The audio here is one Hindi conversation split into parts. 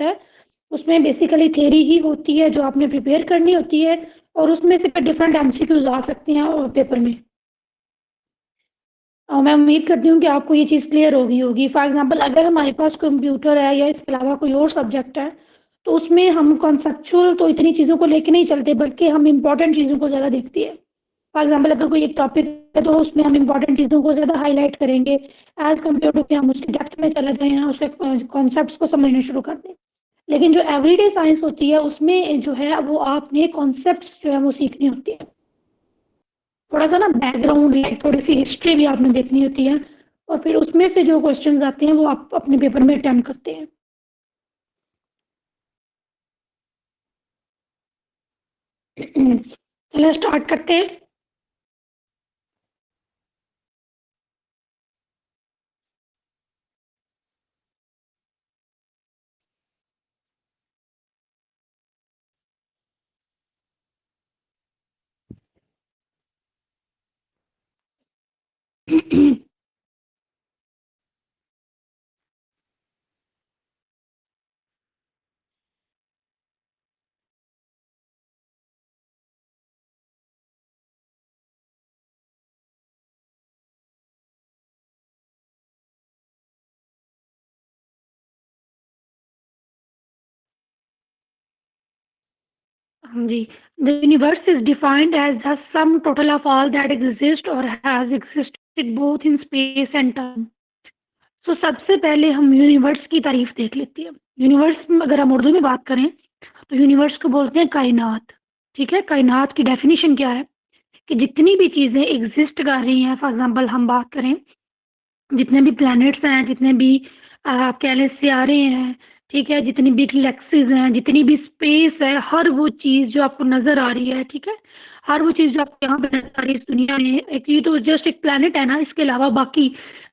है, उसमें बेसिकली थ्योरी ही होती है जो आपने प्रिपेयर करनी होती है और उसमें से डिफरेंट एमसीक्यूज आ सकते हैं पेपर में। और मैं उम्मीद करती हूँ कि आपको ये चीज़ क्लियर होगी। फॉर एग्जांपल अगर हमारे पास कंप्यूटर है या इसके अलावा कोई और सब्जेक्ट है, तो उसमें हम कॉन्सेप्चुअल तो इतनी चीज़ों को लेके नहीं चलते, बल्कि हम इंपॉर्टेंट चीज़ों को ज़्यादा देखते हैं। फॉर एग्जांपल अगर कोई एक टॉपिक है तो उसमें हम इंपॉर्टेंट चीज़ों को ज़्यादा हाईलाइट करेंगे एज कम्पेयर टू कि हम उसके डेप्थ में चला जाएं, उसके कॉन्सेप्ट्स को समझना शुरू कर दें। लेकिन जो एवरीडे साइंस होती है उसमें जो है वो आपने कॉन्सेप्ट्स जो है वो सीखनी होती है, थोड़ा सा ना बैकग्राउंड लाइक थोड़ी सी हिस्ट्री भी आपने देखनी होती है, और फिर उसमें से जो क्वेश्चंस आते हैं वो आप अपने पेपर में अटेम्प्ट करते हैं। चलिए स्टार्ट करते हैं। हाँ जी, the universe is defined as the sum total of all that exist और has existed both in space and time. So सबसे पहले हम यूनिवर्स की तारीफ देख लेते हैं। यूनिवर्स में अगर हम उर्दू में बात करें तो यूनिवर्स को बोलते हैं कायनात। ठीक है, कायनात की डेफिनेशन क्या है कि जितनी भी चीज़ें एग्जिस्ट कर रही हैं, फॉर एग्जांपल हम बात करें जितने भी प्लैनेट्स हैं, जितने भी आप कह लें सियारे हैं, ठीक है, जितनी भी गैलेक्सीज हैं, जितनी भी स्पेस है, हर वो चीज़ जो आपको नज़र आ रही है, ठीक है, हर वो चीज़ जो आपको यहाँ पे नज़र आ रही है इस दुनिया में, एक ये तो जस्ट एक प्लैनेट है ना, इसके अलावा बाकी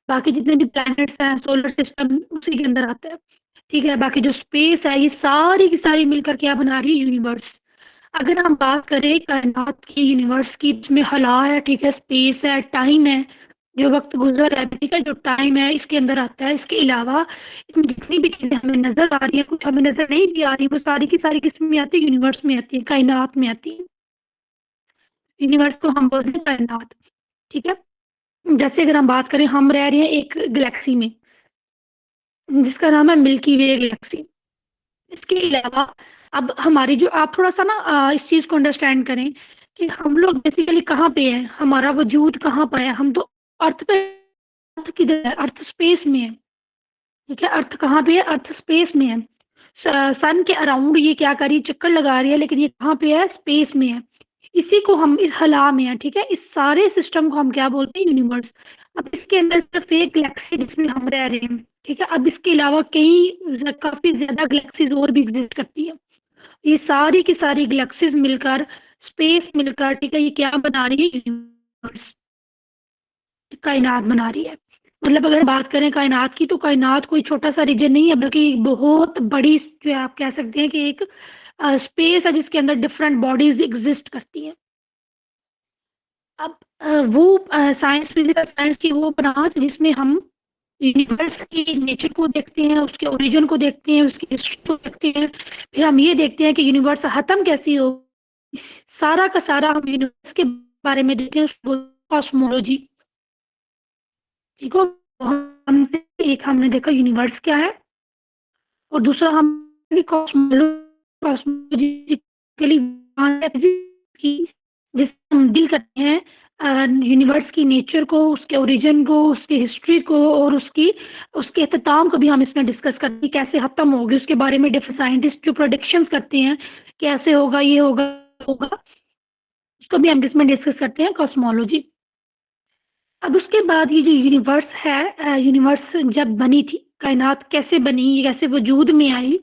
बाकी जितने भी प्लैनेट्स हैं सोलर सिस्टम उसी के अंदर आता है। ठीक है, बाकी जो स्पेस है ये सारी की सारी मिलकर क्या बना रही है, यूनिवर्स। अगर हम बात करें कायनात की, यूनिवर्स की, इसमें हला है, ठीक है, स्पेस है, टाइम है, जो वक्त गुजर रहा है, ठीक है, जो टाइम है इसके अंदर आता है। इसके अलावा इसमें जितनी भी चीजें हमें नजर आ रही है, कुछ हमें नजर नहीं भी आ रही, वो सारी की सारी किस में आती है, यूनिवर्स में आती है, कायनात में आती है। यूनिवर्स को हम बोलते हैं कायनात। ठीक है, जैसे अगर हम बात करें, हम रह रहे हैं एक गैलेक्सी में जिसका नाम है मिल्की वे गैलेक्सी। इसके अलावा अब हमारी जो, आप थोड़ा सा ना इस चीज को अंडरस्टैंड करें कि हम लोग बेसिकली कहाँ पे हैं, हमारा वजूद कहाँ पर है। हम तो अर्थ पे, अर्थ किधर है, अर्थ स्पेस में है। ठीक है, अर्थ कहाँ पे है, अर्थ स्पेस में है। सन के अराउंड ये क्या कर रही है, चक्कर लगा रही है, लेकिन ये कहाँ पे है, स्पेस में है। इसी को हम इस हला में है। ठीक है, इस सारे सिस्टम को हम क्या बोलते हैं, यूनिवर्स। अब इसके अंदर सिर्फ एक गैलेक्सी जिसमें हम रह रहे हैं। ठीक है, अब इसके अलावा कई काफी ज्यादा गैलेक्सीज और भी एग्जिस्ट करती है। ये सारी की सारी गैलेक्सीज मिलकर, स्पेस मिलकर, ठीक है, ये क्या बना रही है, यूनिवर्स, कायनात बना रही है। मतलब अगर बात करें कायनात की, तो कायनात कोई छोटा सा रीजन नहीं है, बल्कि बहुत बड़ी जो है, आप कह सकते हैं कि एक स्पेस है जिसके अंदर डिफरेंट बॉडीज एग्जिस्ट करती हैं। अब वो साइंस, फिजिकल साइंस की वो ब्रांच जिसमें हम यूनिवर्स की नेचर को देखते हैं, उसके ओरिजिन को देखते हैं, उसकी हिस्ट्री को देखते हैं, फिर हम ये देखते हैं कि यूनिवर्स खत्म कैसी हो, सारा का सारा हम यूनिवर्स के बारे में देखते हैं, उसको कॉस्मोलॉजी। ठीक हो, तो हमने एक हमने देखा यूनिवर्स क्या है, और दूसरा हम कॉस्मोलॉजिकली की, जिससे हम डील करते हैं यूनिवर्स की नेचर को, उसके ओरिजिन को, उसकी हिस्ट्री को, और उसके अख्ताम को भी हम इसमें डिस्कस करते हैं, कैसे खत्म होगी उसके बारे में। डिफरेंट साइंटिस्ट जो प्रोडिक्शंस करते हैं कैसे होगा, ये होगा होगा, उसको भी हम इसमें डिस्कस करते हैं, कॉस्मोलॉजी। अब उसके बाद ये जो यूनिवर्स है, यूनिवर्स जब बनी थी, कायनात कैसे बनी, ये कैसे वजूद में आई,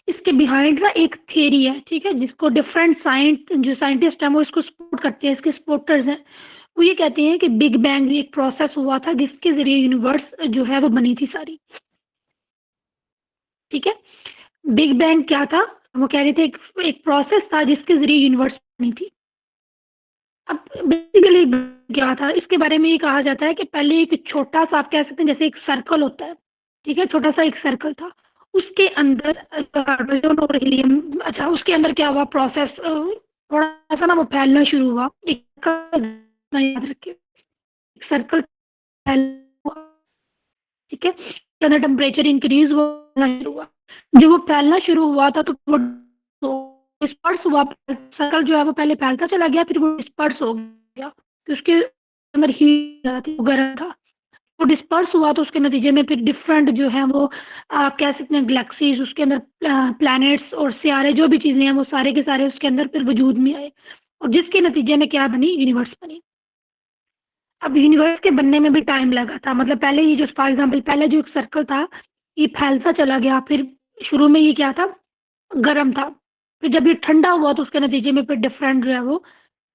इसके बिहाइंड ना एक थियरी है। ठीक है, जिसको डिफरेंट जो साइंटिस्ट हैं वो इसको सपोर्ट करते हैं, इसके सपोर्टर्स हैं। वो ये कहते हैं कि बिग बैंग एक प्रोसेस हुआ था जिसके जरिए यूनिवर्स जो है वो बनी थी सारी। ठीक है, बिग बैंग क्या था, वो कह रहे थे एक प्रोसेस था जिसके जरिए यूनिवर्स बनी थी। अब बेसिकली क्या था, इसके बारे में ये कहा जाता है कि पहले एक छोटा सा, आप कह सकते हैं जैसे एक सर्कल होता है, ठीक है, छोटा सा एक सर्कल था। उसके अंदर हाइड्रोजन और हीलियम, अच्छा उसके अंदर क्या हुआ प्रोसेस, थोड़ा सा ना वो फैलना शुरू हुआ। एक याद रखिए, सर्कल फैलना, ठीक है, उसके अंदर टेम्परेचर इंक्रीज होना शुरू हुआ। जब वो फैलना शुरू हुआ था तो वो डिस्पर्स हुआ, सर्कल जो है वो पहले फैलता चला गया, फिर वो डिस्पर्स हो गया, तो उसके अंदर हीट थी, वो गर्म था। वो डिस्पर्स हुआ तो उसके नतीजे में फिर डिफरेंट जो है वो आप कह सकते हैं गैलेक्सीज, उसके अंदर प्लैनेट्स और सियारे जो भी चीज़ें हैं वो सारे के सारे उसके अंदर फिर वजूद में आए, और जिसके नतीजे में क्या बनी, यूनिवर्स बनी। अब यूनिवर्स के बनने में भी टाइम लगा था, मतलब पहले ये जो फॉर एग्जांपल पहले जो एक सर्कल था ये फैलता चला गया, फिर शुरू में ये क्या था, गर्म था, फिर जब ये ठंडा हुआ तो उसके नतीजे में फिर डिफरेंट जो है वो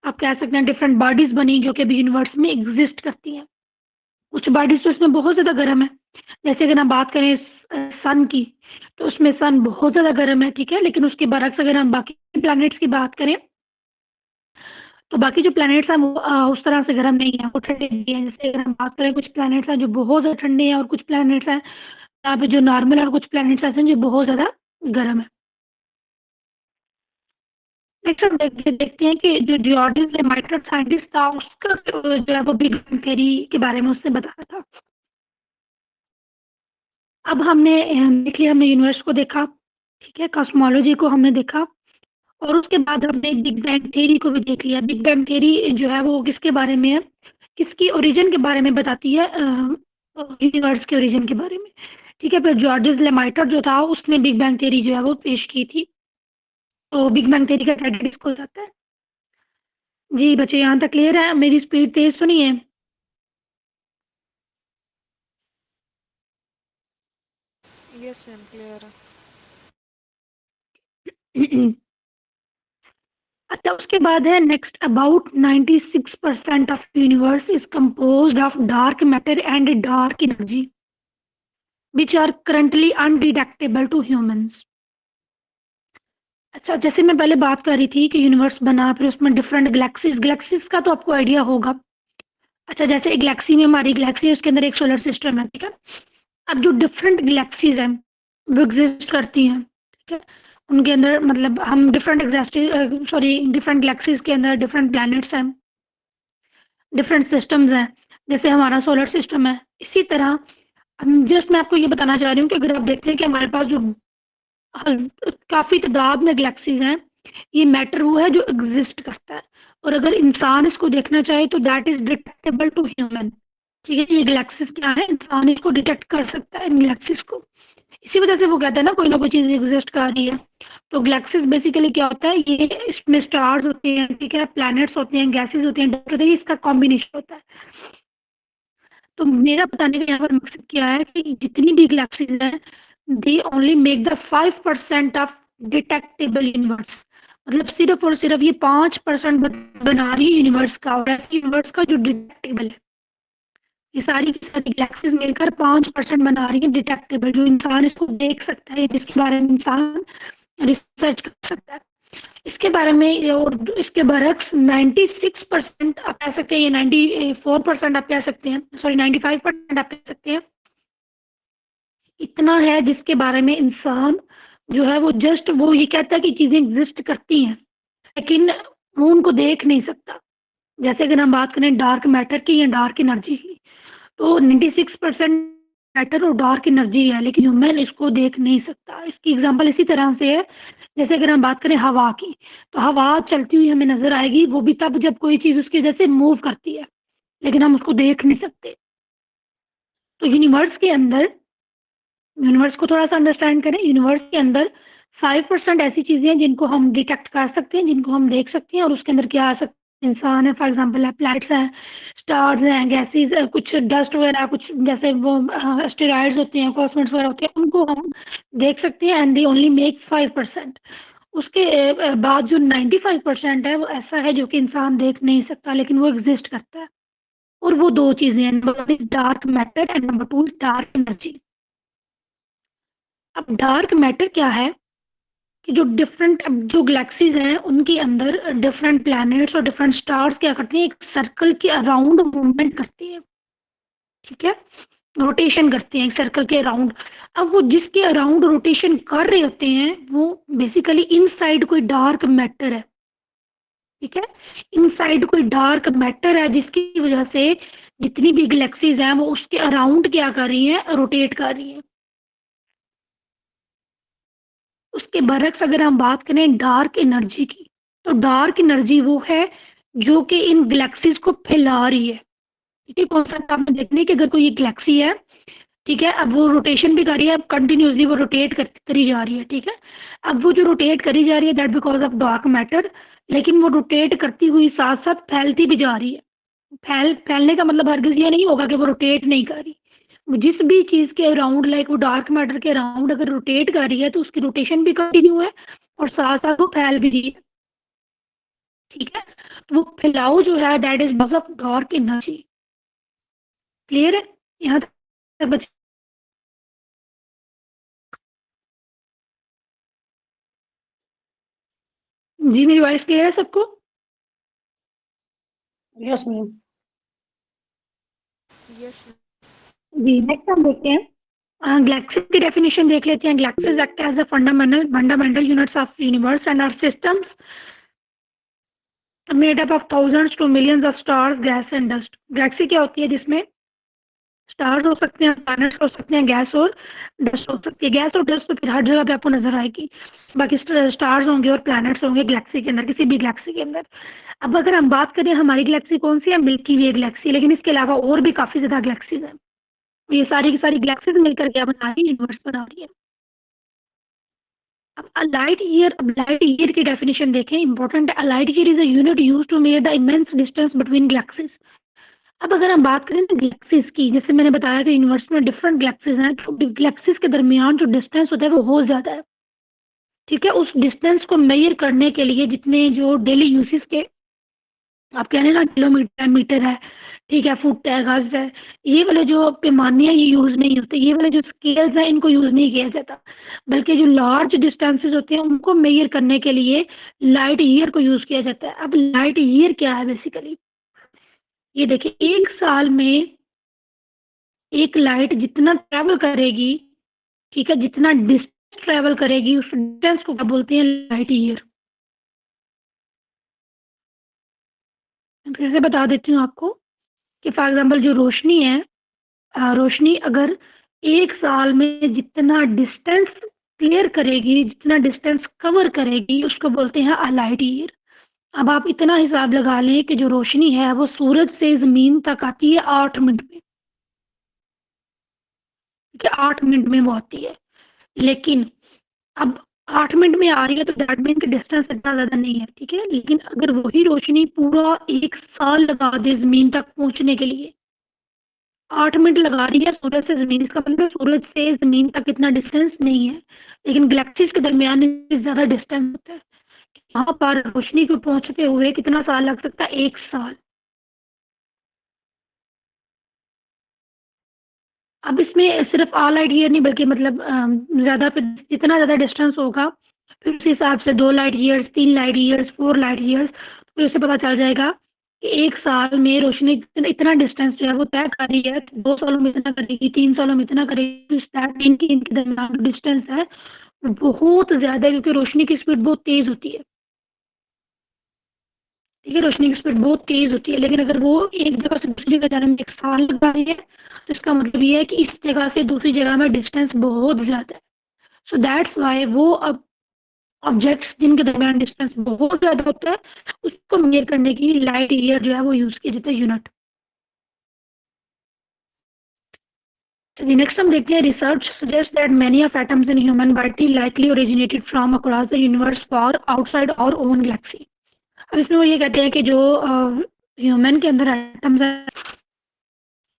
आप कह सकते हैं डिफरेंट बॉडीज बनी जो कि अभी यूनिवर्स में एग्जिस्ट करती हैं। कुछ बॉडीज तो इसमें बहुत ज़्यादा गर्म है, जैसे अगर हम बात करें सन की, तो उसमें सन बहुत ज़्यादा गर्म है, ठीक है, लेकिन उसके बरक्स अगर हम बाकी प्लैनेट्स की बात करें तो बाकी जो प्लैनेट्स हैं वो उस तरह से गर्म नहीं है, वो ठंडे भी हैं। जैसे अगर हम बात करें कुछ प्लैनेट्स हैं जो बहुत ज़्यादा ठंडे हैं और कुछ प्लैनेट्स हैं यहाँ पे जो नॉर्मल है, और कुछ प्लैनेट्स ऐसे हैं जो बहुत ज़्यादा गर्म है। नेक्स्ट हम देखते हैं कि जो जियोलॉजिस्ट लेमाइटर साइंटिस्ट था उसका जो है वो बिग बैंग थ्योरी के बारे में उसने बताया था। अब हमने देख लिया, हमने यूनिवर्स को देखा, ठीक है, कॉस्मोलॉजी को हमने देखा, और उसके बाद हमने बिग बैंग थ्योरी को भी देख लिया। बिग बैंग थ्योरी जो है वो किसके बारे में है, किसकी ओरिजिन के बारे में बताती है, यूनिवर्स के ओरिजिन के बारे में, ठीक है। फिर जॉर्ज लेमाइटर जो था उसने बिग बैंग थ्योरी जो है वो पेश की थी, तो बिग बैंग थ्योरी का क्रेडिट इसको जाता है। जी बच्चे यहाँ तक क्लियर है, मेरी स्पीड तेज तो नहीं है? यस मैम, क्लियर है। अच्छा उसके बाद है next, about 96% of universe is composed of dark matter and dark energy which are currently undetectable to humans. अच्छा जैसे मैं पहले बात कर रही थी कि यूनिवर्स बना, फिर उसमें डिफरेंट गैलेक्सीज, गैलेक्सीज का तो आपको आइडिया होगा। अच्छा जैसे एक गैलेक्सी में, हमारी गैलेक्सी है उसके अंदर एक सोलर सिस्टम है, ठीक है। अब जो डिफरेंट गैलेक्सीज हैं वो एग्जिस्ट करती हैं, ठीक है, उनके अंदर मतलब हम different exist sorry different galaxies के अंदर डिफरेंट प्लैनेट्स हैं, डिफरेंट सिस्टम्स हैं, जैसे हमारा सोलर सिस्टम है। इसी तरह हम जस्ट मैं आपको ये बताना चाह रही हूँ कि अगर आप देखते हैं कि हमारे पास जो काफ़ी तादाद में गैलेक्सीज हैं, ये मैटर वो है जो एग्जिस्ट करता है, और अगर इंसान इसको देखना चाहे तो that is detectable to human, ठीक है। ये गैलेक्सीज क्या है, इंसान इसको डिटेक्ट कर सकता है इन गैलेक्सीज को। इसी वजह से वो कहता है ना कोई चीज़ एग्जिस्ट कर रही है। तो गैलेक्सीज बेसिकली क्या होता है, ये इसमें स्टार्स होते हैं, ठीक है, प्लैनेट्स होते हैं, गैसेज होते हैं, डस्ट होते हैं, इसका कॉम्बिनेशन होता है। तो मेरा बताने का यहाँ पर मकसद क्या है कि जितनी भी गैलेक्सीज हैं they only make the 5% of detectable universe, मतलब सिर्फ और सिर्फ ये 5% बना रही है यूनिवर्स का, और ऐसे यूनिवर्स का जो डिटेक्टेबल है। ये सारी की सारी गैलेक्सीज मिलकर 5% बना रही है डिटेक्टेबल, जो इंसान इसको देख सकता है, जिसके बारे में इंसान रिसर्च कर सकता है। इसके बारे में और इसके बरक्स 96% आप कह सकते हैं, ये 94% आप कह सकते हैं, सॉरी 95% आप कह सकते हैं, इतना है जिसके बारे में इंसान जो है वो जस्ट वो ये कहता है कि चीज़ें एग्जिस्ट करती हैं, लेकिन वो उनको देख नहीं सकता। जैसे अगर हम बात करें डार्क मैटर की या डार्क एनर्जी की, तो 96% मैटर और डार्क एनर्जी है, लेकिन ह्यूमन इसको देख नहीं सकता। इसकी एग्जांपल इसी तरह से है, जैसे अगर हम बात करें हवा की, तो हवा चलती हुई हमें नजर आएगी, वो भी तब जब कोई चीज़ उसकी वजह से मूव करती है, लेकिन हम उसको देख नहीं सकते। तो यूनिवर्स को थोड़ा सा अंडरस्टैंड करें, यूनिवर्स के अंदर 5% ऐसी चीज़ें हैं जिनको हम डिटेक्ट कर सकते हैं, जिनको हम देख सकते हैं, और उसके अंदर क्या आ सकता है, इंसान है, फॉर एग्जांपल है, प्लैनेट्स हैं, स्टार्स हैं, गैसेज, कुछ डस्ट वगैरह, कुछ जैसे वो एस्टेरॉइड्स होते हैं, कॉस्मेट्स वगैरह होते हैं, उनको हम देख सकते हैं, एंड दे ओनली मेक 5%। उसके बाद जो 95% है वो ऐसा है जो कि इंसान देख नहीं सकता, लेकिन वो एग्जिस्ट करता है। और वो दो चीज़ें हैं, number one is dark matter and number two is dark energy. अब डार्क मैटर क्या है कि जो डिफरेंट जो गैलेक्सीज हैं उनके अंदर डिफरेंट प्लैनेट्स और डिफरेंट स्टार्स क्या करती हैं, एक सर्कल के अराउंड मूवमेंट करती है, ठीक है, रोटेशन करते हैं एक सर्कल के अराउंड। अब वो जिसके अराउंड रोटेशन कर रहे होते हैं वो बेसिकली इनसाइड कोई डार्क मैटर है, ठीक है। इनसाइड कोई डार्क मैटर है जिसकी वजह से जितनी भी गैलेक्सीज हैं वो उसके अराउंड क्या कर रही हैं, रोटेट कर रही हैं। उसके बरक्स अगर हम बात करें डार्क एनर्जी की, तो डार्क एनर्जी वो है जो कि इन गैलेक्सीज को फैला रही है, ठीक है। कॉन्सेप्ट आपने देखने कि अगर कोई एक गैलेक्सी है, ठीक है, अब वो रोटेशन भी कर रही है, अब कंटिन्यूसली वो रोटेट करी जा रही है, ठीक है। अब वो जो रोटेट करी जा रही है that because of dark matter, लेकिन वो रोटेट करती हुई साथ साथ फैलती भी जा रही है। फैलने का मतलब हरगिज ये नहीं होगा कि वो रोटेट नहीं कर रही। वो जिस भी चीज के अराउंड लाइक वो डार्क मैटर के अराउंड अगर रोटेट कर रही है तो उसकी रोटेशन भी कंटिन्यू है और साथ साथ वो फैल भी रही है, ठीक है। तो वो फैलाव जो है that is because of dark energy. Clear है यहाँ तक बच्चे? जी मेरी वॉइस क्लियर है सबको? Yes ma'am. Yes, ma'am. जी नेक्स्ट हम देखते हैं गैलेक्सीज की डेफिनेशन देख लेते हैं। Galaxies act as a fundamental units of universe and our systems made up of thousands to millions of stars, gas and dust. Galaxy क्या होती है जिसमें स्टार्स हो सकते हैं, प्लैनेट्स हो सकते हैं, गैस और डस्ट हो सकती है। गैस और डस्ट तो फिर हर जगह पे आपको नजर आएगी, बाकी स्टार्स होंगे और प्लैनेट्स होंगे गैलेक्सी के अंदर, किसी भी गैलेक्सी के अंदर। अब अगर हम बात करें हमारी गैलेक्सी कौन सी है, मिल्की वे गैलेक्सी, लेकिन इसके अलावा और भी काफी ज्यादा गैलेक्सीज हैं। ये सारी की सारी गैलेक्सीज मिलकर क्या बना रही है, यूनिवर्स बना रही है। अब लाइट ईयर की डेफिनेशन देखें, इंपॉर्टेंट है। Light year is a unit used to measure the immense distance between galaxies. अब अगर हम बात करें ना गैलेक्सीज की, जैसे मैंने बताया कि यूनिवर्स में डिफरेंट गैलेक्सीज हैं, तो गैलेक्सीज के दरमियान जो डिस्टेंस होता है वो बहुत ज्यादा है, ठीक है। उस डिस्टेंस को मेजर करने के लिए जितने जो डेली यूसेस के आप कह रहे हैं ना किलोमीटर मीटर है, ठीक है, फुट है, गज है, ये वाले जो पैमाने हैं ये यूज नहीं होते। ये वाले जो स्केल्स हैं इनको यूज नहीं किया जाता, बल्कि जो लार्ज डिस्टेंसेस होते हैं उनको मेजर करने के लिए लाइट ईयर को यूज किया जाता है। अब लाइट ईयर क्या है बेसिकली, ये देखिए एक साल में एक लाइट जितना ट्रेवल करेगी, ठीक है, जितना डिस्टेंस ट्रेवल करेगी उस डिस्टेंस को क्या बोलते हैं, लाइट ईयर। फिर से बता देती हूँ आपको कि फॉर एग्जांपल जो रोशनी है, रोशनी अगर एक साल में जितना डिस्टेंस क्लियर करेगी, जितना डिस्टेंस कवर करेगी, उसको बोलते हैं लाइट ईयर। अब आप इतना हिसाब लगा लें कि जो रोशनी है वो सूरज से जमीन तक आती है 8 मिनट में, ठीक है, 8 मिनट में वो आती है। लेकिन अब 8 मिनट में आ रही है तो दैट मीन कि डिस्टेंस इतना ज्यादा नहीं है, ठीक है। लेकिन अगर वही रोशनी पूरा एक साल लगा दे जमीन तक पहुंचने के लिए, 8 मिनट लगा रही है सूरज से जमीन, इसका मतलब सूरज से जमीन तक इतना डिस्टेंस नहीं है, लेकिन गैलेक्सीज के दरमियान इससे ज्यादा डिस्टेंस होता है। वहां पर रोशनी को पहुंचते हुए कितना साल लग सकता है, 1 साल। अब इसमें सिर्फ ऑल लाइट ईयर नहीं बल्कि मतलब ज्यादा पे जितना ज्यादा डिस्टेंस होगा फिर उस हिसाब से 2 light years, 3 light years, 4 light years, फिर उससे पता चल जाएगा कि एक साल में रोशनी इतना डिस्टेंस जो है वो तय कर रही है, 2 सालों में इतना करेगी, 3 सालों में इतना करेगी। इनके दरमियान डिस्टेंस है बहुत ज्यादा है, क्योंकि रोशनी की स्पीड बहुत तेज होती है, ठीक है, रोशनी की स्पीड बहुत तेज होती है। लेकिन अगर वो एक जगह से दूसरी जगह जाने में 1 साल लगा रही है तो इसका मतलब ये है कि इस जगह से दूसरी जगह में डिस्टेंस बहुत ज्यादा है। सो दैट्स वाई वो अब ऑब्जेक्ट्स जिनके दरमियान डिस्टेंस बहुत ज्यादा होता है उसको मेजर करने की लाइट ईयर जो है वो यूज किया जाता है, यूनिट। चलिए नेक्स्ट हम देखते हैं, research suggest that many of atoms in human body likely originated from across the universe for outside और ओन गैलेक्सी। अब इसमें वो ये कहते हैं कि जो ह्यूमन के अंदर एटम्स है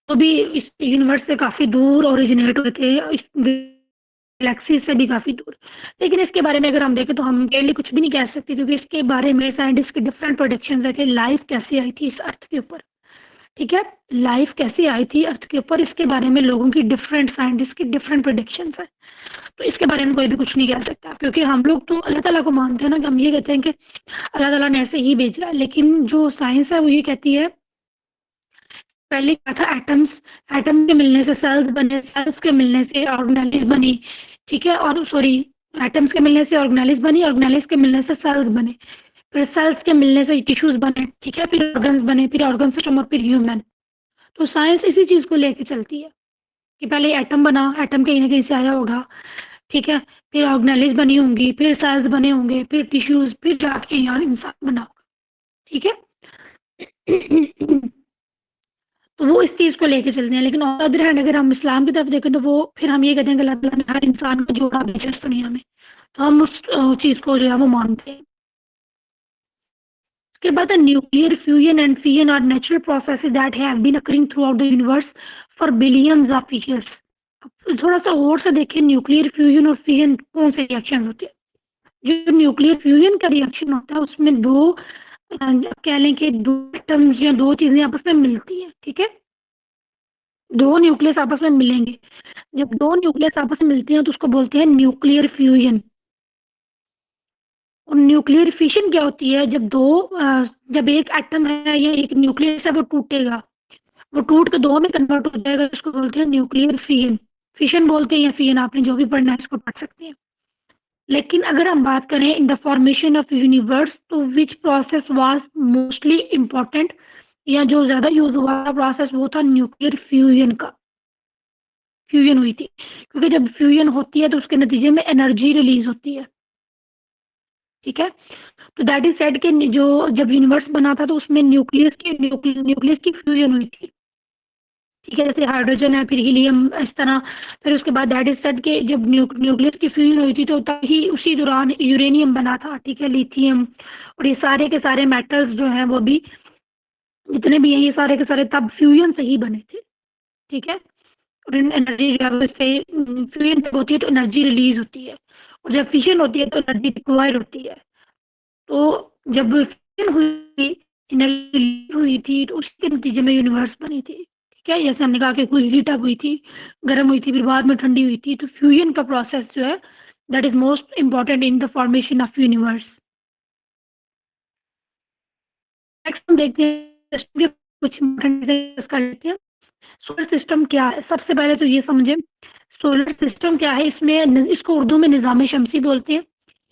वो भी इस यूनिवर्स से काफी दूर ओरिजिनेट हुए थे, इस गैलेक्सी से भी काफी दूर। लेकिन इसके बारे में अगर हम देखें तो हम क्लियरली कुछ भी नहीं कह सकते, क्योंकि इसके बारे में साइंटिस्ट के डिफरेंट प्रोडिक्शंस है कि लाइफ कैसे आई थी इस अर्थ के ऊपर, ठीक है। लाइफ कैसे आई थी अर्थ के ऊपर, इसके बारे में लोगों की डिफरेंट साइंटिस्ट की डिफरेंट प्रोडिक्शंस है। तो इसके बारे में कोई भी कुछ नहीं कह सकता, क्योंकि हम लोग तो अल्लाह ताला को मानते हैं ना, कि हम ये कहते हैं कि अल्लाह ताला ने ऐसे ही भेजा है। लेकिन जो साइंस है वो ये कहती है पहले क्या था, एटम्स, एटम के मिलने से सेल्स बने, सेल्स के मिलने से ऑर्गेनेलिस बनी, ठीक है, और सॉरी, एटम्स के मिलने से ऑर्गेनेलिस बनी, ऑर्गेनेलिस के मिलने से सेल्स बने, फिर सेल्स के मिलने से टिश्यूज बने, ठीक है, फिर ऑर्गन्स बने, फिर ऑर्गन सिस्टम और फिर ह्यूमन। तो साइंस इसी चीज को लेके चलती है कि पहले एटम बना, एटम कहीं ना कहीं से आया होगा, ठीक है, फिर ऑर्गेनेलिस बनी होंगी, फिर सेल्स बने होंगे, फिर टिश्यूज, फिर जाके यार इंसान बना होगा, ठीक है। तो वो इस चीज को लेके चलते हैं। लेकिन ऑन द अदर हैंड अगर हम इस्लाम की तरफ देखें तो वो फिर हम ये कहते हैं कि अल्लाह ताला ने हर इंसान को जोड़ा भेजा इस दुनिया में, तो हम उस चीज को जो है वो मानते हैं। उसके बाद nuclear fusion and fission are natural processes that have been occurring throughout the universe for billions of years. थोड़ा सा और से देखिए, न्यूक्लियर फ्यूजन और फिजन कौन से रिएक्शन होते हैं। जो न्यूक्लियर फ्यूजन का रिएक्शन होता है उसमें दो कह लें कि दो एटम्स या दो चीजें आपस में मिलती हैं, ठीक है, दो न्यूक्लियस आपस में मिलेंगे। जब दो न्यूक्लियस आपस में मिलते हैं तो उसको बोलते हैं न्यूक्लियर फ्यूजन। और न्यूक्लियर फिशन क्या होती है, जब एक एटम है या एक न्यूक्लियस है वो टूटेगा, वो टूट के दो में कन्वर्ट हो जाएगा, इसको बोलते हैं न्यूक्लियर फिशन। फिशन बोलते हैं या फिजन, आपने जो भी पढ़ना है इसको पढ़ सकते हैं। लेकिन अगर हम बात करें in the formation of universe, तो which process was mostly important, या जो ज्यादा यूज हुआ प्रोसेस वो था न्यूक्लियर फ्यूजन का। फ्यूजन हुई थी, क्योंकि जब फ्यूजन होती है तो उसके नतीजे में एनर्जी रिलीज होती है, ठीक है। तो दैट इज सेड कि जो जब यूनिवर्स बना था तो उसमें न्यूक्लियस की फ्यूजन हुई थी, ठीक है, जैसे हाइड्रोजन है, फिर हीलियम, इस तरह। फिर उसके बाद दैट इज सेड कि जब न्यूक्लियस की फ्यूजन हुई थी तो तभी उसी दौरान यूरेनियम बना था, ठीक है, लिथियम, और ये सारे के सारे मेटल्स जो हैं वो भी जितने भी हैं ये सारे के सारे तब फ्यूजन से ही बने थे, ठीक है। और एनर्जी जो है उससे फ्यूजन जब होती है तो एनर्जी रिलीज होती है, और जब फिशन होती है तो एनर्जी रिक्वायर होती है। तो जब फिशन हुई, एनर्जी हुई थी, तो उसके नतीजे में यूनिवर्स बनी थी, ठीक है। जैसे हमने कहा कि कोई हीट अप हुई थी, गर्म हुई थी, फिर बाद में ठंडी हुई थी, तो फ्यूजन का प्रोसेस जो है that is most important in the formation of universe. Next हम देखते हैं कुछ इम्पोर्टेंट कर लेते हैं। सोलर सिस्टम क्या है, सबसे पहले तो ये समझे सोलर सिस्टम क्या है। इसमें इसको उर्दू में निज़ाम शमसी बोलते हैं।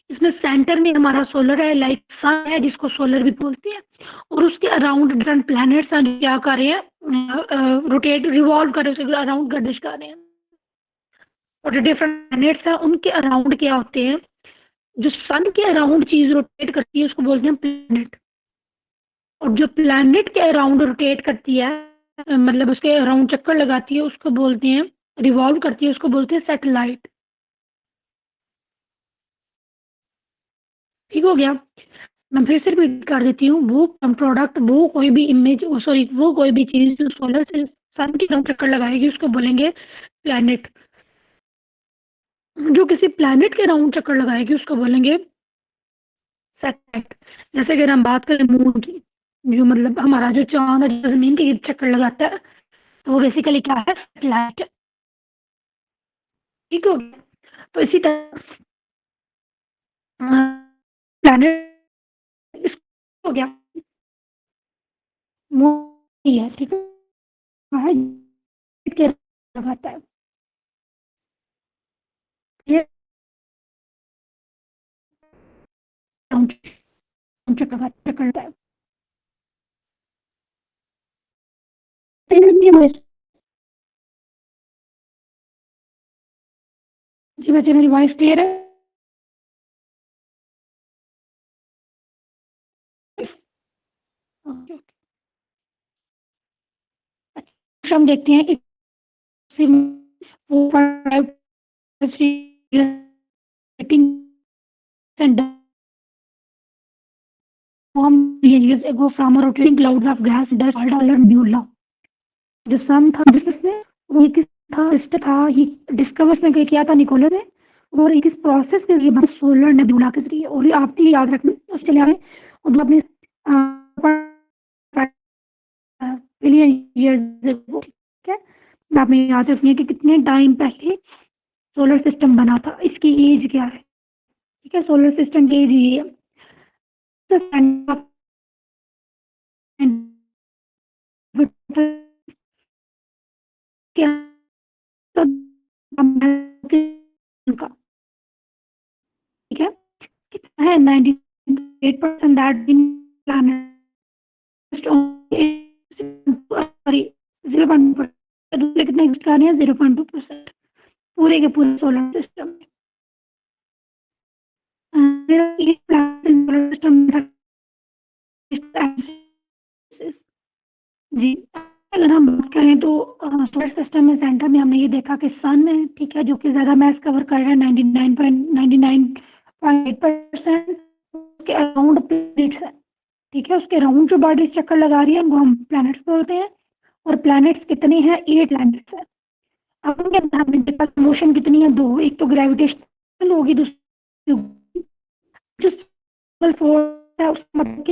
इसमें सेंटर में हमारा सोलर है, लाइक सन है जिसको सोलर भी बोलते हैं, और उसके अराउंड डिफरेंट प्लैनेट्स हैं जो क्या कर रहे हैं, रोटेट रिवॉल्व कर रहे हैं, उसके अराउंड गर्दिश कर रहे हैं। और जो डिफरेंट प्लैनेट्स हैं उनके अराउंड क्या होते हैं, जो सन के अराउंड चीज रोटेट करती है उसको बोलते हैं प्लैनेट। और जो प्लैनेट के अराउंड रोटेट करती है, मतलब उसके अराउंड चक्कर लगाती है, उसको बोलते हैं, रिवॉल्व करती है, उसको बोलते हैं सैटेलाइट। ठीक हो गया। मैं फिर से रिपीट कर देती हूँ, वो प्रोडक्ट, वो कोई भी इमेज, सॉरी, वो कोई भी चीज जो सोलर से सन की तरफ चक्कर लगाएगी उसको बोलेंगे प्लैनेट। जो किसी प्लैनेट के अराउंड चक्कर लगाएगी उसको बोलेंगे सैटेलाइट। जैसे अगर हम बात करें मून की, जो मतलब हमारा जो चांद है जो जमीन के चक्कर लगाता है, तो वो बेसिकली क्या है, सैटेलाइट। ठीक हो गया। तो इसी तरह प्लैनेट हो गया, मून ही है, ठीक है, के लगाता है ये चक्कर लगाता है। जी बच्चे, मेरी वॉइस क्लियर है? ओके, अच्छा, हम देखते हैं कि वो years ago from a rotating clouds of gas dust called a nebula. जो सन था जिसने, वो एक था सिस्टम था, ही डिस्कवर ने किया था निकोलस ने, और एक इस प्रोसेस के लिए बस सोलर नेबुला के जरिए। और आप भी याद रखना उसके लिए आए, और जो अपने बिलियन ईयर्स, ठीक है, आपने याद रखनी है कि कितने टाइम पहले सोलर सिस्टम बना था, इसकी एज क्या है, ठीक है, सोलर सिस्टम की एज ये है। किया तो का ठीक है, कितना है 98% दैट बीन प्लानट सॉरी 0.2%, दूसरे कितने एग्जिस्ट कर रहे हैं 0.2% पूरे के पूरे सोलर सिस्टम में। ये सोलर सिस्टम जी, अगर हम बात करें तो सोलर सिस्टम में सेंटर में हमने ये देखा कि सन है, ठीक है, जो कि ज़्यादा मैस कवर कर रहा है 99.8%। उसके अराउंड प्लैनेट्स है, ठीक है, उसके अराउंड जो बॉडीज चक्कर लगा रही है उनको हम प्लैनेट्स बोलते हैं। और प्लैनेट्स कितने हैं? 8 प्लैनेट्स हैं। अब उनके अंदर हमने देखा मोशन कितनी है? 2, एक तो ग्रेविटेशनल होगी, दूसरी जो फोर्स है उसका मतलब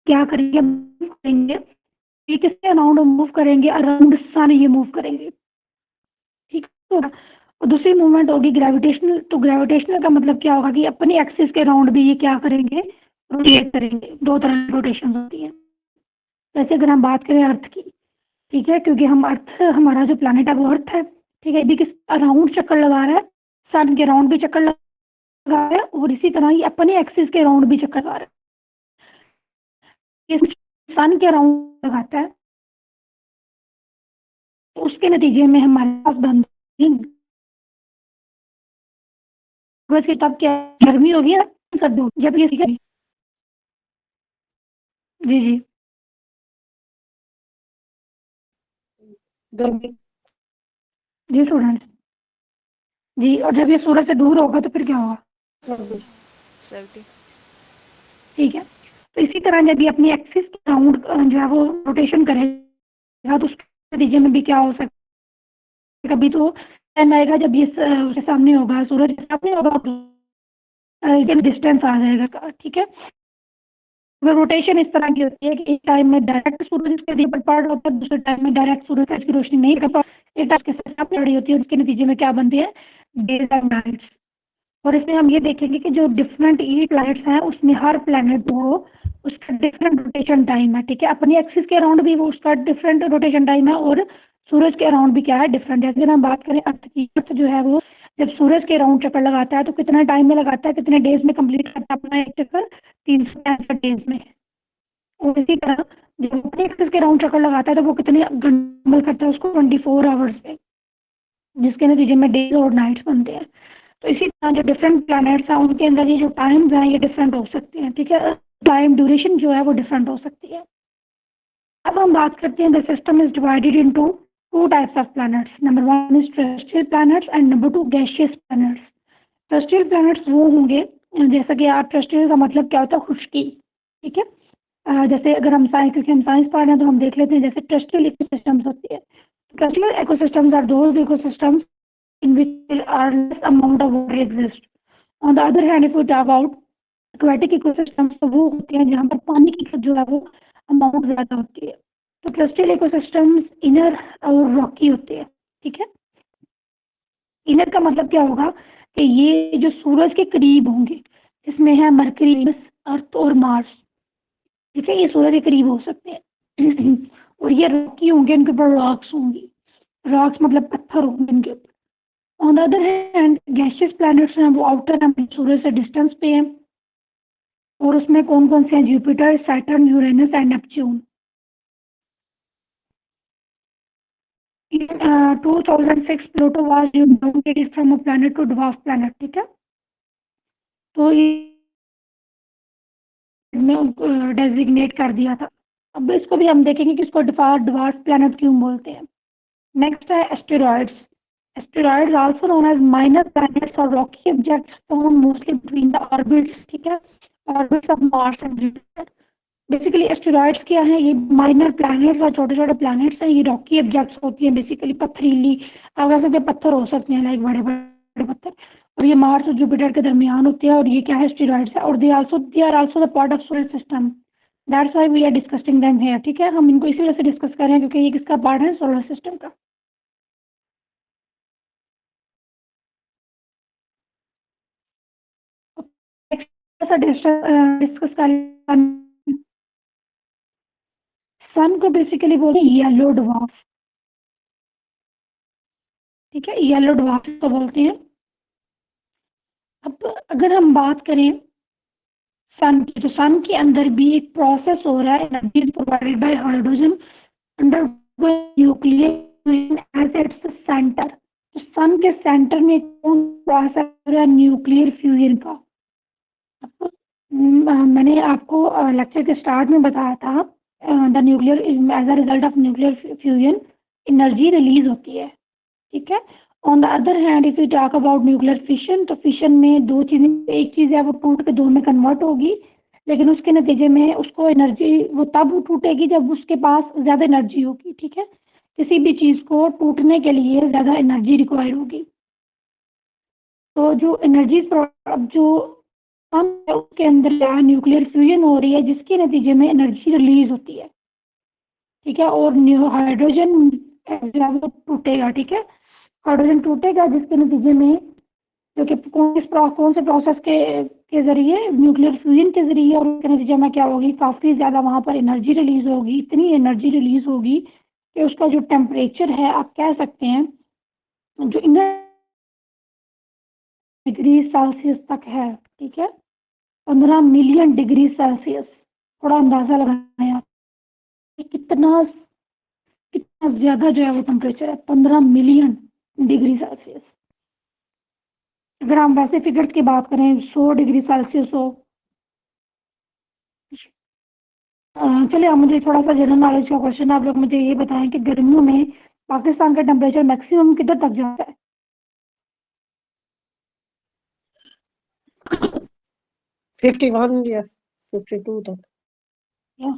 क्या करेंगे ये किसके अराउंड मूव करेंगे? अराउंड सन ये मूव करेंगे, ठीक है। और दूसरी मूवमेंट होगी ग्रेविटेशनल। तो ग्रेविटेशनल का मतलब क्या होगा कि अपनी एक्सिस के अराउंड भी ये क्या करेंगे? रोटेट करेंगे। 2 तरह की रोटेशन होती है। जैसे अगर हम बात करें अर्थ की, ठीक है, क्योंकि हम अर्थ हमारा जो प्लानिट है वो अर्थ है, ठीक है, ये भी किस अराउंड चक्कर लगा रहा है? सन के अराउंड भी चक्कर लगा रहा है और इसी तरह ये अपने एक्सिस के अराउंड भी चक्कर लगा रहा है। सन के अराउंड लगाता है तो उसके नतीजे में हमारे पास बनती है तब क्या गर्मी होगी ना सर्दी होगी जब ये जी जी गर्मी जी स्टूडेंट जी। और जब ये सूरज से दूर होगा तो फिर क्या होगा? 70 ठीक है, तो इसी तरह जब ये अपनी एक्सिस के अराउंड जो है वो रोटेशन करेगा तो उसके नतीजे में भी क्या हो सकता है? कभी तो टाइम आएगा जब ये उसके सामने होगा, सूरज के सामने होगा, डिस्टेंस आ जाएगा, ठीक है। रोटेशन इस तरह की होती है कि एक टाइम में डायरेक्ट सूरज इसके ऊपर पड़ रहा होता है, दूसरे टाइम में डायरेक्ट सूरज की रोशनी नहीं कर एक टाइम के साथ पड़ रही होती है और इसके नतीजे में क्या बनती है? Days and nights. और इसमें हम ये देखेंगे कि जो डिफरेंट ई प्लैनेट्स हैं उसमें हर प्लैनेट वो उसका डिफरेंट रोटेशन टाइम है, ठीक है। अपनी एक्सिस के अराउंड भी वो उसका डिफरेंट रोटेशन टाइम है और सूरज के अराउंड भी क्या है? डिफरेंट है। अगर हम बात करें अर्थ की, अर्थ जो है वो जब सूरज के अराउंड चक्कर लगाता है तो कितने टाइम में लगाता है? कितने डेज में कंप्लीट करता है अपना एक चक्कर? 365 डेज में। और इसी तरह जब अपने एक्सिस के अराउंड चक्कर लगाता है तो वो कितने घंटे करता है? उसको 24 आवर्स में, जिसके नतीजे में डेज और नाइट्स बनते हैं। तो इसी तरह जो डिफरेंट प्लैनेट्स हैं उनके अंदर ये जो टाइम्स हैं ये डिफरेंट हो सकते हैं, ठीक है। टाइम ड्यूरेशन जो है वो डिफरेंट हो सकती है। अब हम बात करते हैं the system is divided into 2 types of planets. Number 1 is terrestrial planets and number 2 gaseous planets. Terrestrial planets वो होंगे, जैसा कि आप टेरेस्ट्रियल का मतलब क्या होता है? खुश्की, ठीक है। जैसे अगर हम साइंस, क्योंकि हम साइंस पढ़ रहे हैं तो हम देख लेते हैं जैसे टेरेस्ट्रियल इकोसिस्टम्स होती है। Terrestrial ecosystems are those ecosystems in which there are less amount of water exist. On the other hand, if we talk about aquatic ecosystems, तो वो होते हैं जहाँ पर पानी की जो है वो अमाउंट ज़्यादा होती है। तो टेरेस्ट्रियल इकोसिस्टम्स इनर और रॉकी होते हैं, ठीक है। इनर का मतलब क्या होगा कि ये जो सूरज के करीब होंगे, इसमें है मरकरी, अर्थ और मार्स, ठीक है, ये सूरज के करीब हो सकते हैं। और ये रॉकी होंगे, इनके ऊपर रॉक्स होंगी। रॉक्स मतलब पत्थर होंगे इनके ऊपर। On the other hand gaseous planets हैं वो आउटर हैं, सूरज से डिस्टेंस पे हैं। और उसमें कौन कौन से हैं? Jupiter, Saturn, Uranus and Neptune. In 2006 Pluto was downgraded from a planet to dwarf planet, ठीक है। तो ये डेजिग्नेट कर दिया था। अब इसको भी हम देखेंगे कि इसको ड्वार्फ प्लैनेट क्यों बोलते हैं। नेक्स्ट है asteroids. Asteroids also known as minor planets or rocky objects found mostly between the orbits, ठीक है, orbits of Mars and Jupiter। Basically asteroids क्या है? ये माइनर प्लैनेट्स और छोटे छोटे प्लैनेट्स हैं। ये रॉकी ऑब्जेक्ट्स होती हैं, बेसिकली पथरीली, आप कह सकते हैं पत्थर हो सकते हैं, लाइक बड़े बड़े पत्थर। और ये मार्स और जुपिटर के दरमियान होते हैं और ये क्या है? एस्टेरॉइड्स है। और they are also the part of solar system, that's why we are discussing them here, ठीक है। हम इनको इसी वजह से डिस्कस कर रहे हैं क्योंकि ये किसका पार्ट है? सोलर सिस्टम का। डिस्कस कर सन को बेसिकली बोलते हैं येलो ड्वार्फ। ठीक है, येलो ड्वार्फ को बोलते हैं। अब अगर हम बात करें सन की, तो सन के अंदर भी एक प्रोसेस हो रहा है, energy is provided by hydrogen under nuclear as its centre. तो सन के सेंटर में कौन प्रोसेस हो रहा है? न्यूक्लियर फ्यूजन का। मैंने आपको लेक्चर के स्टार्ट में बताया था, the nuclear as a result of nuclear fusion energy release होती है। ठीक है। On the other hand if you talk about nuclear fission, तो फिशन में दो चीजें, एक चीज है वो टूट के दो में कन्वर्ट होगी, लेकिन उसके नतीजे में उसको एनर्जी वो तब टूटेगी जब उसके पास ज्यादा एनर्जी होगी। ठीक है, किसी भी चीज को टूटने के लिए ज्यादा एनर्जी रिक्वायर होगी। तो जो एनर्जी जो हम उसके अंदर न्यूक्लियर फ्यूजन हो रही है, जिसके नतीजे में एनर्जी रिलीज होती है। ठीक है, और हाइड्रोजन टूटेगा। ठीक है, हाइड्रोजन टूटेगा जिसके नतीजे में, जो कि कौन से प्रोसेस के जरिए? न्यूक्लियर फ्यूजन के जरिए। और उसके नतीजे में क्या होगी? काफ़ी ज़्यादा वहाँ पर एनर्जी रिलीज होगी, इतनी एनर्जी रिलीज होगी कि उसका जो टेम्परेचर है, आप कह सकते हैं जो डिग्री सेल्सियस तक है। ठीक है, 15 मिलियन डिग्री सेल्सियस। थोड़ा अंदाज़ा लगाएं आप कितना कितना ज़्यादा जो है वो टेम्परेचर है, 15 मिलियन डिग्री सेल्सियस। अगर हम वैसे फिगर्स की बात करें, 100 डिग्री सेल्सियस हो। चलिए, अब मुझे थोड़ा सा जनरल नॉलेज का क्वेश्चन, आप लोग मुझे ये बताएं कि गर्मियों में पाकिस्तान का टेम्परेचर मैक्सिमम किधर तक जाता है? 51 या 52 तक, या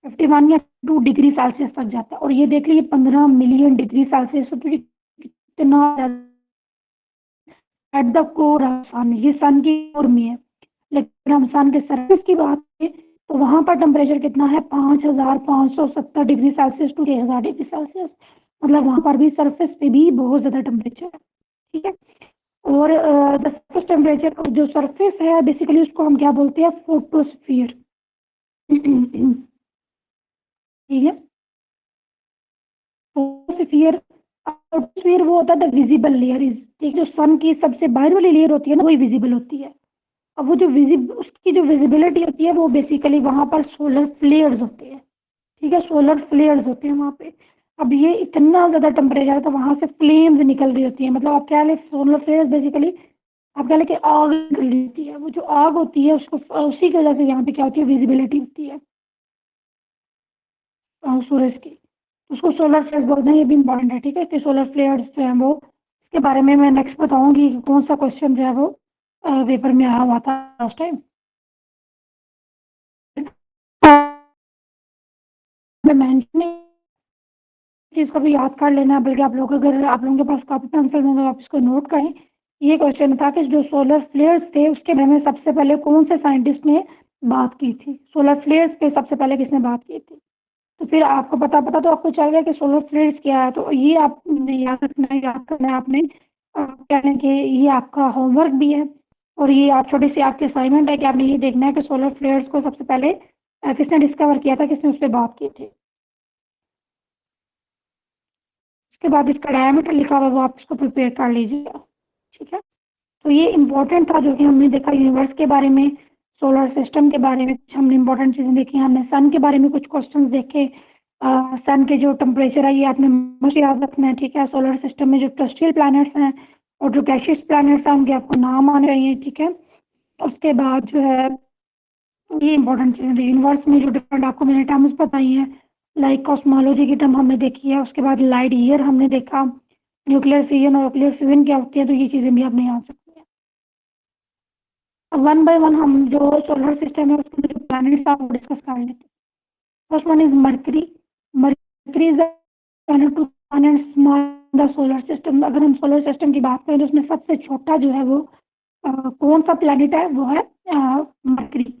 51 या 2 डिग्री सेल्सियस तक जाता है। और ये देख लीजिए 15 मिलियन डिग्री सेल्सियस, तो कितना एट द कोर सन, ये सन की कोर में है। लेकिन हम सन के सरफेस की बात करें तो वहां पर टेम्परेचर कितना है? 5570 degree Celsius to 6000 degree Celsius. मतलब वहां पर भी सरफेस पे भी बहुत ज्यादा टेम्परेचर है। ठीक है, और द सरफेस टेम्परेचर, जो सरफेस है बेसिकली उसको हम क्या बोलते हैं? फोटोस्फीयर। ठीक है, फोटोस्फीयर। फोटोस्फीयर वो होता है द विजिबल लेयर इज, ठीक, जो सन की सबसे बाहर वाली लेयर होती है ना, वही विजिबल होती है। अब वो जो उसकी जो विजिबिलिटी होती है वो बेसिकली वहां पर सोलर फ्लेयर्स होते हैं। ठीक है, सोलर फ्लेयर्स होते हैं वहां पे। अब ये इतना ज्यादा टेम्परेचर है तो वहां से फ्लेम्स निकल रही होती है। मतलब आप क्या ले, सोलर फ्लेयर्स बेसिकली आप क्या लेके आग निकल रही होती है। वो जो आग होती है उसको, उसी की वजह से यहाँ पे क्या होती है? विजिबिलिटी होती है सूरज की। उसको सोलर फ्लेयर्स बोलते हैं, ये भी इम्पोर्टेंट है। ठीक है, कि सोलर फ्लेयर्स जो है वो, इसके बारे में मैं नेक्स्ट बताऊंगी कि कौन सा क्वेश्चन जो है वो पेपर में आया हुआ था लास्ट टाइम। चीज को भी याद कर लेना, बल्कि आप लोग, अगर आप लोगों के पास कॉपी पेंसिल हो तो आप इसको नोट करें। ये क्वेश्चन था कि जो सोलर फ्लेयर्स थे उसके बारे में सबसे पहले कौन से साइंटिस्ट ने बात की थी? सोलर फ्लेयर्स पे सबसे पहले किसने बात की थी? तो फिर आपको पता तो आपको चल गया कि सोलर फ्लेयर्स क्या है। तो ये आपने याद रखना है, याद करना है आपने। कहने कि ये आपका होमवर्क भी है, और ये आप छोटी सी आपकी असाइनमेंट है कि आपने ये देखना है कि सोलर फ्लेयर्स को सबसे पहले किसने डिस्कवर किया था, किसने उस पर बात की थी। उसके बाद इसका डायमीटर लिखा हुआ वो आप इसको प्रिपेयर कर लीजिएगा। ठीक है, तो ये इम्पोर्टेंट था जो कि हमने देखा यूनिवर्स के बारे में, सोलर सिस्टम के बारे में कुछ हमने इम्पोर्टेंट चीज़ें देखी। हमने सन के बारे में कुछ क्वेश्चंस देखे। सन के जो टेम्परेचर है ये आपने मुझे याद रखना है। ठीक है, सोलर सिस्टम में जो टेरेस्ट्रियल प्लैनेट्स हैं और जो गैसियस प्लैनेट्स हैं उनके आपको नाम आने चाहिए। ठीक है, उसके बाद जो है ये इंपॉर्टेंट चीज़ें, यूनिवर्स में जो डिफरेंट आपको मैंने टर्म्स बताई हैं, लाइक कॉस्मोलॉजी की टर्म हमने देखी है। उसके बाद लाइट ईयर हमने देखा, न्यूक्लियर फिजन और न्यूक्लियर फ्यूजन क्या होती है, तो ये चीज़ें भी आपने याद रखनी है। अब वन बाय वन हम जो सोलर सिस्टम है उसके अंदर जो प्लैनेट्स आप डिस्कस कर लेते हैं। First one is Mercury. Mercury is planet to planet small the solar system. अगर हम सोलर सिस्टम की बात करें तो उसमें सबसे छोटा जो है वो कौन सा प्लैनेट है? वो है मरकरी।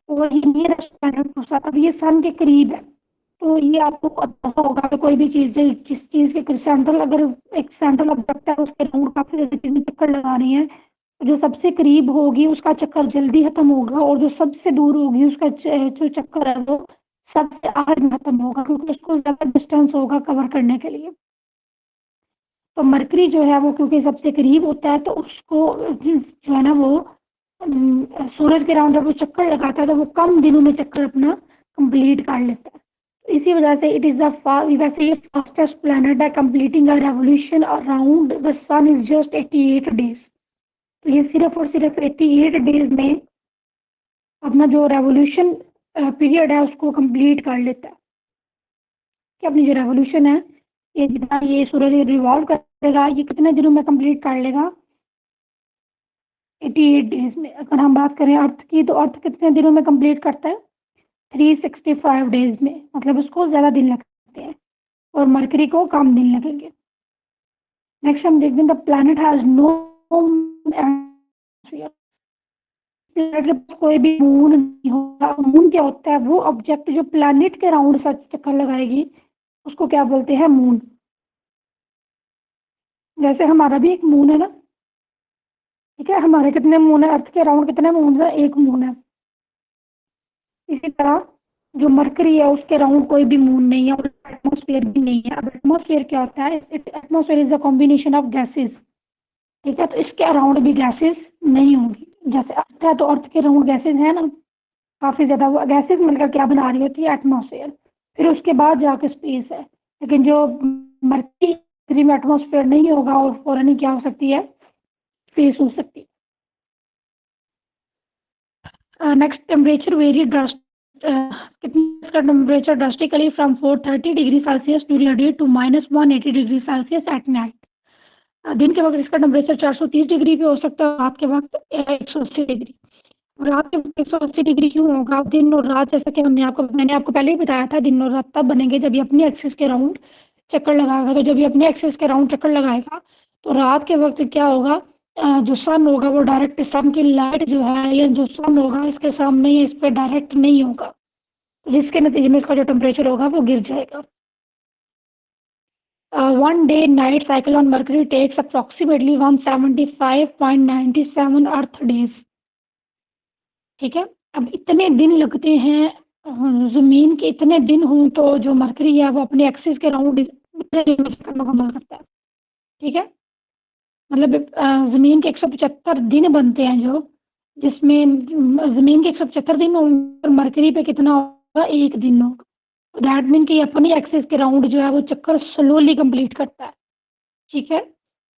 और ये नियरेस्ट प्लैनेट, अब ये सन के करीब है। तो ये आपको अंदाजा होगा कि कोई भी चीज़ है, जिस चीज़ के सेंट्रल, अगर एक सेंट्रल ऑब्जेक्ट है उसके राउंड काफी ज्यादा चीजें चक्कर लगा रही है, जो सबसे करीब होगी उसका चक्कर जल्दी खत्म होगा, और जो सबसे दूर होगी उसका जो चक्कर है वो सबसे आखिर में खत्म होगा, क्योंकि उसको ज्यादा डिस्टेंस होगा कवर करने के लिए। तो मरकरी जो है वो क्योंकि सबसे करीब होता है तो उसको जो है ना वो सूरज के राउंड जब वो चक्कर लगाता है तो वो कम दिनों में चक्कर अपना कंप्लीट कर लेता है। तो इसी वजह से इट इज़ द वैसे ये फास्टेस्ट प्लैनेट है completing a revolution around the sun is just 88 days. तो ये सिर्फ और सिर्फ 88 डेज में अपना जो रेवोल्यूशन पीरियड है उसको कंप्लीट कर लेता है कि अपनी जो रेवोल्यूशन है ये जितना ये सूरज रिवॉल्व करेगा ये कितने दिनों में कंप्लीट कर लेगा 88 डेज में। अगर हम बात करें अर्थ की तो अर्थ कितने दिनों में कंप्लीट करता है 365 डेज में, मतलब उसको ज़्यादा दिन लगते हैं और मरकरी को कम दिन लगेंगे। नेक्स्ट हम देखते हैं the planet has no atmosphere. Planet के पास कोई भी मून नहीं होगा। मून क्या होता है वो ऑब्जेक्ट जो प्लैनेट के राउंड सच चक्कर लगाएगी उसको क्या बोलते हैं मून। जैसे हमारा भी एक मून है ना, ठीक है, हमारे कितने मून है अर्थ के राउंड कितने मून है एक मून है। इसी तरह जो मरकरी है उसके राउंड कोई भी मून नहीं है और एटमॉस्फेयर भी नहीं है। अब एटमॉस्फेयर क्या होता है atmosphere is a combination of gases, ठीक है, तो इसके अराउंड भी गैसेस नहीं होंगी। जैसे अर्थ है तो अर्थ के राउंड गैसेस है ना काफ़ी ज़्यादा, वो गैसेस मिलकर क्या बना रही होती है एटमॉस्फेयर, फिर उसके बाद जाके स्पेस है। लेकिन जो मरकरी में एटमॉस्फेयर नहीं होगा और फौरन ही क्या हो सकती है स्पेस हो सकती है। नेक्स्ट टेम्परेचर वेरी कितना का temperature drastically from 430 degree Celsius during day to -180 degree Celsius at night. दिन के वक्त इसका टेम्परेचर 430 डिग्री भी हो सकता है, रात के वक्त 180 डिग्री। रात के वक्त 180 डिग्री क्यों होगा? दिन और रात जैसा कि मैंने आपको पहले ही बताया था दिन और रात तब बनेंगे जब ये अपनी एक्सिस के राउंड चक्कर लगाएगा। तो जब ये अपने एक्सिस के राउंड चक्कर लगाएगा तो रात के वक्त क्या होगा जो सन होगा वो डायरेक्ट सन की लाइट जो है या जो सन होगा इसके सामने या इस पर डायरेक्ट नहीं होगा, जिसके नतीजे में इसका जो टेम्परेचर होगा वो गिर जाएगा। 1 day night cycle on Mercury takes approximately 175.97 earth days, ठीक है। अब इतने दिन लगते हैं ज़मीन के इतने दिन हों तो जो मरकरी है वो अपने एक्सिस के राउंड मुकम्मल करता है, ठीक है। मतलब ज़मीन के 175 दिन बनते हैं जो, जिसमें ज़मीन के 175 दिन होंगे और मरकरी पे कितना होगा एक दिन होगा। दैट मीन कि अपनी एक्सिस के राउंड जो है वो चक्कर स्लोली कंप्लीट करता है, ठीक है।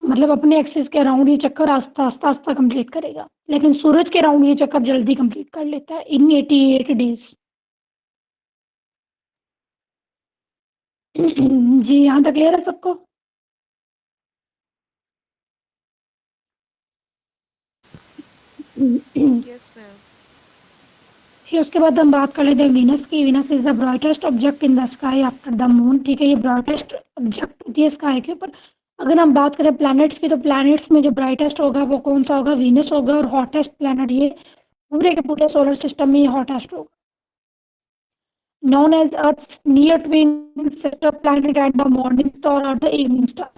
मतलब अपने एक्सिस के राउंड ये चक्कर आस्ता कंप्लीट करेगा, लेकिन सूरज के राउंड ये चक्कर जल्दी कंप्लीट कर लेता है इन 88 डेज। जी यहाँ तक क्लियर है सबको? Yes, ma'am. ठीक है, उसके बाद हम बात कर लेते हैं वीनस की। Venus is the brightest object in the sky after the moon, ठीक है। ये ब्राइटेस्ट ऑब्जेक्ट होती है स्काई के ऊपर। अगर हम बात करें प्लैनेट्स की तो प्लैनेट्स में जो ब्राइटेस्ट होगा वो कौन सा होगा? वीनस होगा। और हॉटेस्ट प्लैनेट ये पूरे के पूरे सोलर सिस्टम में ये हॉटेस्ट होगा। known as Earth's near twin sister planet and the morning star or the evening star,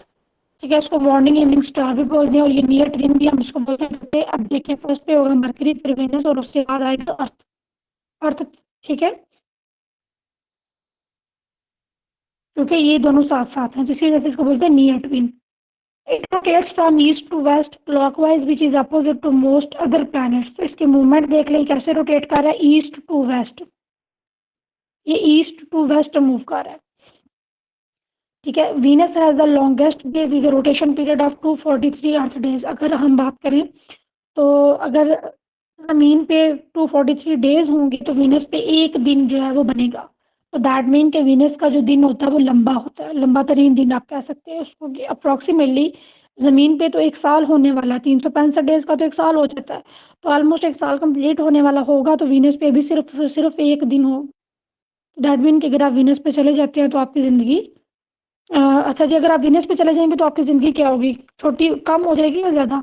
ठीक है। इसको मॉर्निंग इवनिंग स्टार भी बोलते हैं और ये नियर ट्विन भी हम इसको बोलते हैं। अब देखिए फर्स्ट पे होगा मरकरी, फिर वेनस और उसके बाद आएगा अर्थ। अर्थ, ठीक है, क्योंकि ये दोनों साथ साथ हैं तो इसी वजह से इसको बोलते हैं near twin. It rotates from east to west clockwise which is opposite to most other planets. तो इसके मूवमेंट देख लें कैसे रोटेट कर रहा है, ईस्ट टू वेस्ट, ये ईस्ट टू वेस्ट मूव कर रहा है, ठीक है। Venus has the longest day with rotation period of 243 earth days. अगर हम बात करें तो अगर ज़मीन पे 243 डेज होंगे तो वीनस पे एक दिन जो है वो बनेगा। तो दैट मीन कि वीनस का जो दिन होता है वो लंबा होता है, लंबा तरीन दिन आप कह सकते हैं उसको। अप्रॉक्सीमेटली ज़मीन पे तो एक साल होने वाला, 365 डेज का तो एक साल हो जाता है, तो ऑलमोस्ट एक साल कंप्लीट होने वाला होगा। तो वीनस पे भी सिर्फ एक दिन हो। दैट मीन कि अगर आप वीनस पे चले जाते हैं तो आपकी ज़िंदगी अच्छा जी, अगर आप वीनस पे चले जाएंगे तो आपकी ज़िंदगी क्या होगी? छोटी कम हो जाएगी या ज़्यादा?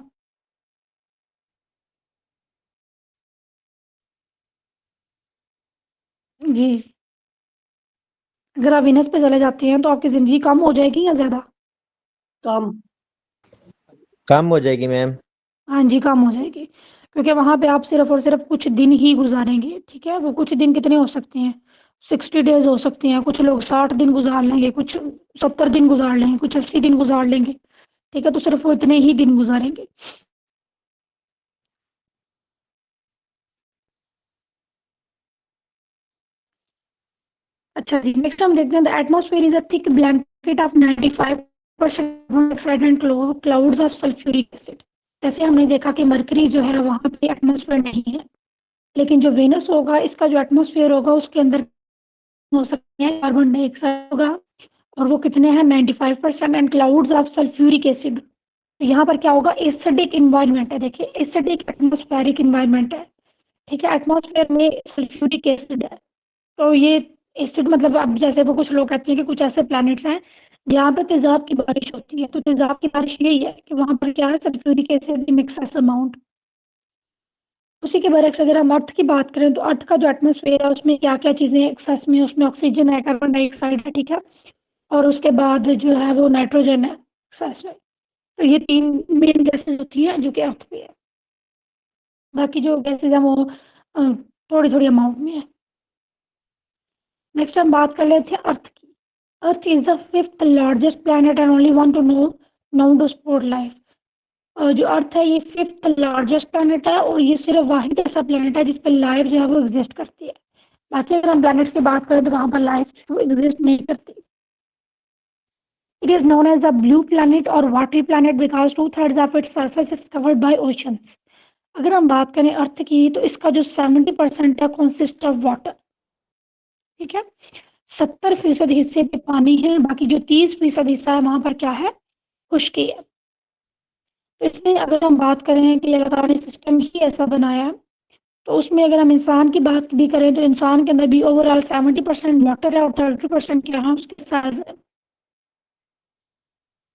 जी, अगर आप वीनस पे चले जाते हैं तो आपकी ज़िंदगी कम हो जाएगी या ज़्यादा? कम कम हो जाएगी मैम। हाँ जी, कम हो जाएगी, क्योंकि वहाँ पे आप सिर्फ और सिर्फ कुछ दिन ही गुजारेंगे, ठीक है। वो कुछ दिन कितने हो सकते हैं? 60 डेज हो सकते हैं, कुछ लोग 60 दिन गुजार लेंगे, कुछ 70 दिन गुजार लेंगे, कुछ 80 दिन गुजार लेंगे, ठीक है, तो सिर्फ वो इतने ही दिन गुजारेंगे। अच्छा जी, नेक्स्ट हम देखते हैं the atmosphere is a thick blanket of 95% carbon dioxide and clouds of sulphuric acid. जैसे हमने देखा कि मरकरी जो है वहां पे एटमॉस्फेयर नहीं है, लेकिन जो वेनस होगा इसका जो एटमॉस्फेयर होगा उसके अंदर हो सकते हैं कार्बन डाइऑक्साइड होगा, और वो कितने हैं 95% and clouds of sulphuric acid. तो यहाँ पर क्या होगा, एसिडिक इन्वायरमेंट है। देखिए एसिडिक एटमॉस्फेरिक इन्वायरमेंट है, ठीक है, एटमॉस्फेयर में सल्फ्यूरिक एसिड है। तो ये एसिड मतलब अब जैसे वो कुछ लोग कहते हैं कि कुछ ऐसे प्लैनेट्स हैं जहाँ पे तेजाब की बारिश होती है, तो तेजाब की बारिश यही है कि वहाँ पर क्या है, sulphuric acid in excess amount. उसी के बरक्स अगर हम अर्थ की बात करें तो अर्थ का जो एटमॉस्फेयर है उसमें क्या क्या चीज़ें एक्सेस में, उसमें ऑक्सीजन है, कार्बन डाइऑक्साइड है, ठीक है, और उसके बाद जो है वो नाइट्रोजन है एक्सेस में। तो ये 3 मेन गैसेज होती हैं जो कि अर्थ पे है। बाकी जो गैसेज हैं वो थोड़ी थोड़ी अमाउंट में है। नेक्स्ट हम बात कर लेते हैं अर्थ की। Earth is the 5th largest planet and only one to know to support life. जो अर्थ है ये 5th लार्जेस्ट प्लैनेट है और ये सिर्फ वाहिद ऐसा प्लैनेट है जिस पर लाइफ जो है वो एग्जिस्ट करती है। बाकी अगर हम प्लैनेट्स की बात करें तो वहाँ पर लाइफ एग्जिस्ट नहीं करती। It is known as the blue planet और watery planet because 2/3 of its surface is covered by oceans. अगर हम बात करें अर्थ की तो इसका जो 70% है कॉन्सिस्ट ऑफ वाटर, ठीक है, 70% हिस्से पे पानी है, बाकी जो 30% हिस्सा है वहां पर क्या है, खुश्की है। तो इसमें अगर हम बात करें कि अल्लाह ताला ने सिस्टम ही ऐसा बनाया है, तो उसमें अगर हम इंसान की बात भी करें तो इंसान के अंदर भी ओवरऑल 70% वाटर है और 30% क्या है उसके सेल्स है।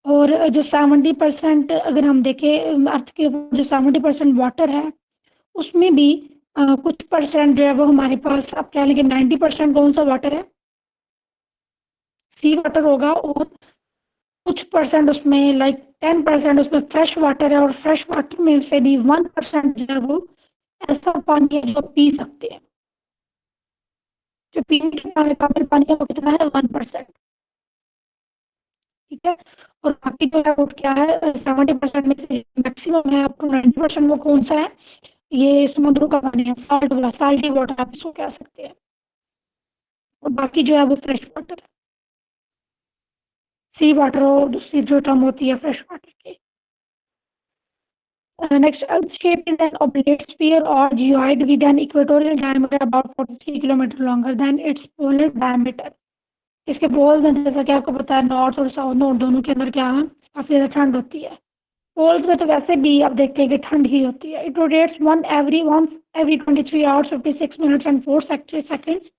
और जो 70% अगर हम देखें अर्थ के ऊपर जो 70% वाटर है उसमें भी कुछ परसेंट जो है वो हमारे पास, आप कह लेंगे 90% कौन सा वाटर है, सी वाटर होगा, और कुछ परसेंट उसमें लाइक 10% उसमें फ्रेश वाटर है, और फ्रेश वाटर में से भी 1% जो है वो ऐसा पानी है जो पी सकते हैं। जो पीने के काबिल पानी है वो कितना है, 1%, ठीक है। और बाकी जो है वो क्या है, 70% में से मैक्सिमम है अप टू 90% वो कौन सा है, ये समुद्रों का पानी है, साल्ट वाला, साल्टी वाटर आप इसको कह सकते हैं, और बाकी जो है वो फ्रेश वाटर है। सी वाटर और दूसरी जो टर्म होती है फ्रेश वाटर की। Next, Earth shape is an oblate sphere or geoid with an equatorial diameter about 43 kilometer longer than its polar diameter. इसके पोल्स हैं जैसा कि आपको पता है, नॉर्थ और साउथ नॉर्थ दोनों के अंदर क्या है, काफी ज्यादा ठंड होती है। पोल्स में तो वैसे भी आप देखते हैं कि ठंड ही होती है। It rotates once every 23 hours 56 minutes and 4 seconds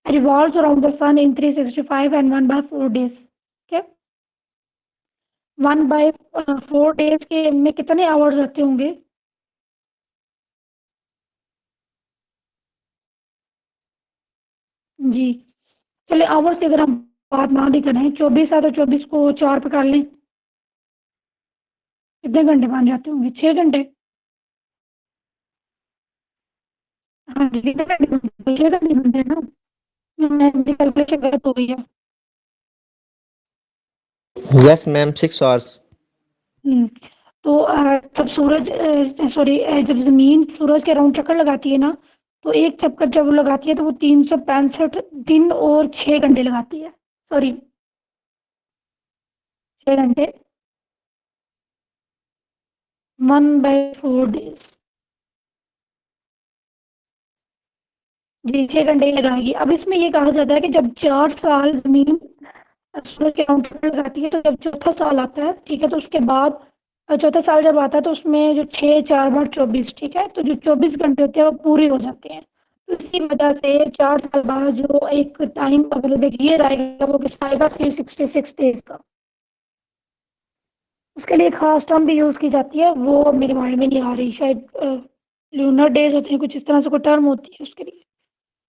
and revolves around the sun in 365 and 1/4 days. Okay, 1/4 days के में कितने आवर्स आते होंगे, जी चलिए आवर्स की अगर हम बात ना भी करें, 24 है तो 24 को 4 पे कर लें, कितने घंटे बन जाते होंगे, 6 घंटे। हाँ जी, कितने घंटे बनते हैं? 6 घंटे बनते हैं ना, मेरी कैलकुलेशन गलत हो गई है। Yes, ma'am. 6 hours. तो जब सूरज सॉरी जब जमीन सूरज के अराउंड चक्कर लगाती है ना, तो एक चक्कर जब वो लगाती है तो वो 365 दिन और 6 घंटे लगाती है, सॉरी 6 घंटे 1/4 days, जी 6 घंटे ही लगाएगी। अब इसमें ये कहा जाता है कि जब 4 साल जमीन सूरज के अराउंड चक्कर लगाती है तो जब चौथा साल आता है, ठीक है, तो उसके बाद चौथा साल जब आता है तो उसमें जो 6 4 बार 24, ठीक है, तो जो 24 घंटे होते हैं वो पूरे हो जाते हैं। तो इसी वजह से 4 साल बाद जो एक टाइम मतलब एक ईयर आएगा वो किसका आएगा, 366 डेज का। उसके लिए खास टर्म भी यूज की जाती है, वो मेरे माइंड में नहीं आ रही, शायद लूनर डेज होते हैं, कुछ इस तरह से कोई टर्म होती है उसके लिए,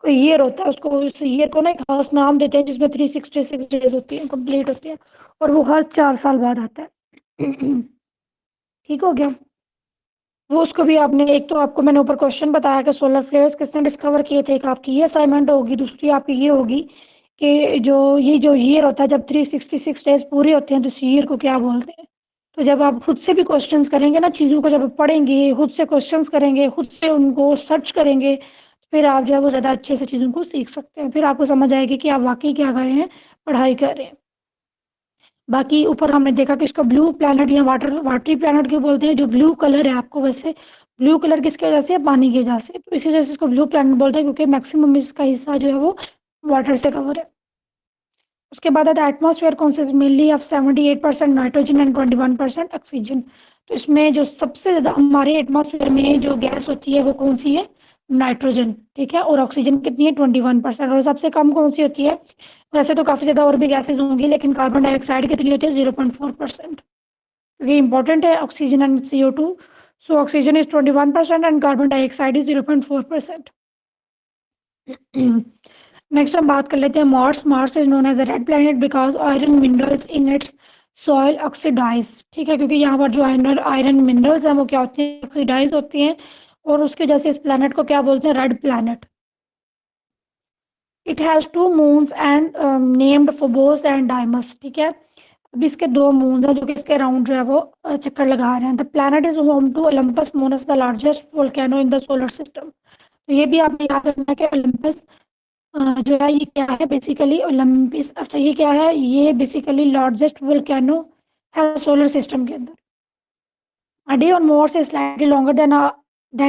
कोई ईयर होता है, उसको उस ईयर को ना एक खास नाम देते हैं जिसमें 366 डेज होती हैं, कंप्लीट होते हैं, और वो हर 4 साल बाद आता है। ठीक हो गया। वो उसको भी आपने, एक तो आपको मैंने ऊपर क्वेश्चन बताया कि सोलर फ्लेयर्स किसने डिस्कवर किए थे, एक आपकी ये असाइनमेंट होगी, दूसरी आपकी ये होगी कि जो ये ईयर होता है जब 366 डेज पूरे होते हैं तो इस ईयर को क्या बोलते हैं। तो जब आप खुद से भी क्वेश्चंस करेंगे ना, चीज़ों को जब आप पढ़ेंगे, खुद से क्वेश्चंस करेंगे, खुद से उनको सर्च करेंगे, फिर आप जो है वो ज़्यादा अच्छे से चीज़ों को सीख सकते हैं। फिर आपको समझ आएगी कि आप वाक़ई क्या कर रहे हैं, पढ़ाई कर रहे हैं। बाकी ऊपर हमने देखा कि इसको ब्लू प्लैनेट या वाटरी प्लैनेट क्यों बोलते हैं? जो ब्लू कलर है, आपको वैसे ब्लू कलर किसकी वजह से? पानी की वजह से। तो इसी वजह से इसको ब्लू प्लैनेट बोलते हैं, क्योंकि मैक्सिमम इसका हिस्सा जो है वो वाटर से कवर है। उसके बाद आता है atmosphere consist mainly of 78% nitrogen and 21% oxygen. तो इसमें जो सबसे ज़्यादा हमारे एटमॉस्फेयर में जो गैस होती है वो कौन सी है? नाइट्रोजन, ठीक है। और ऑक्सीजन कितनी है? 21%। और सबसे कम कौन सी होती है? वैसे तो काफ़ी ज़्यादा और भी गैसेज होंगी, लेकिन कार्बन डाइऑक्साइड कितनी होती है? 0.4%। ये इंपॉर्टेंट है, oxygen and CO2। So oxygen is 21% and carbon dioxide is 0.4%। Next हम बात कर लेते हैं Mars. Mars is known as a red planet because iron minerals in its soil oxidize, ठीक है, क्योंकि यहाँ पर जो आयरन मिनरल्स हैं वो क्या होते हैं? ऑक्सीडाइज होती हैं, और उसकी वजह से इस प्लैनेट को क्या बोलते हैं? Red planet. It has 2 moons and named Phobos and Deimos, ठीक है। अभी इसके 2 मून हैं जो कि इसके अराउंड जो है वो चक्कर लगा रहे हैं। The planet is home to Olympus Mons, the largest volcano in the solar system. तो ये भी आपने याद रखना है कि ओलंपस जो है ये क्या है? बेसिकली ओलंपिस, अच्छा ये क्या है? ये बेसिकली लार्जेस्ट वोल्केनो है सोलर सिस्टम के अंदर। A day on Mars is slightly longer than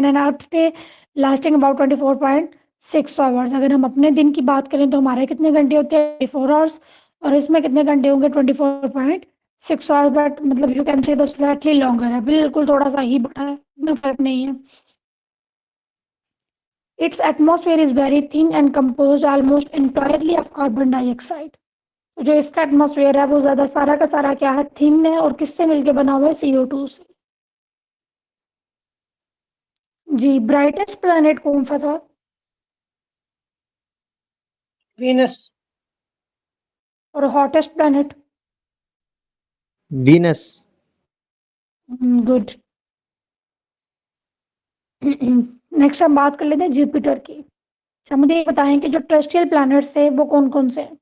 an Earth day, lasting about 24.6 hours. अगर हम अपने दिन की बात करें तो हमारे कितने घंटे होते हैं? 24 hours। और इसमें कितने घंटे होंगे? 24.6 hours। बट मतलब you can say the slightly longer है, बिल्कुल थोड़ा सा ही बड़ा है, इतना फर्क नहीं है। Its atmosphere is very thin and composed almost entirely of carbon dioxide. तो जो इसका एटमॉस्फेयर है वो ज्यादा सारा का सारा क्या है? थिन है, और किससे मिलके बना हुआ है? CO2 से। जी, ब्राइटेस्ट प्लैनेट कौन सा था? Venus. और hottest planet? Venus. Good. Next हम बात कर लेते हैं जुपिटर की। अच्छा, मुझे ये बताएं कि जो टेरेस्ट्रियल प्लैनेट्स थे वो कौन कौन से हैं?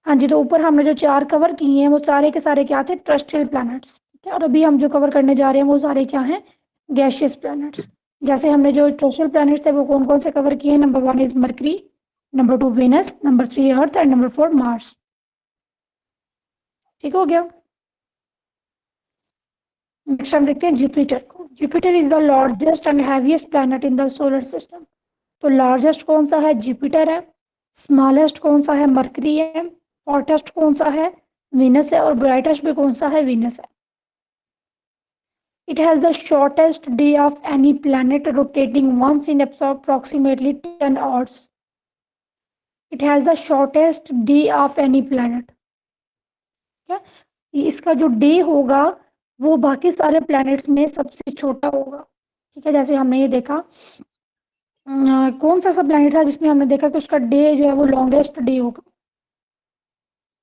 हाँ जी, तो ऊपर हमने जो 4 कवर किए हैं वो सारे के सारे क्या थे? टेरेस्ट्रियल प्लैनेट्स, ठीक है। और अभी हम जो कवर करने जा रहे हैं वो सारे क्या हैं? Gaseous planets. जैसे हमने जो टेरेस्ट्रियल प्लैनेट्स थे वो कौन कौन से कवर किए हैं? Number 1 is Mercury, number 2 Venus, number 3 Earth and number 4 Mars. ठीक हो गया। नेक्स्ट हम देखते हैं जुपिटर को। Jupiter is the largest and heaviest planet in the solar system. तो लार्जेस्ट कौन सा है? जुपिटर है। स्मॉलेस्ट कौन सा है? मरकरी है। हॉटेस्ट कौन सा है? वीनस है। और ब्राइटेस्ट भी कौन सा है? वीनस है। It has the shortest day of any planet, rotating once in approximately 10 hours. It has the shortest day of any planet. क्या? इसका जो डे होगा वो बाकी सारे प्लैनेट्स में सबसे छोटा होगा, ठीक है। जैसे हमने ये देखा, कौन सा प्लैनेट था जिसमें हमने देखा कि उसका डे जो है वो लॉन्गेस्ट डे होगा?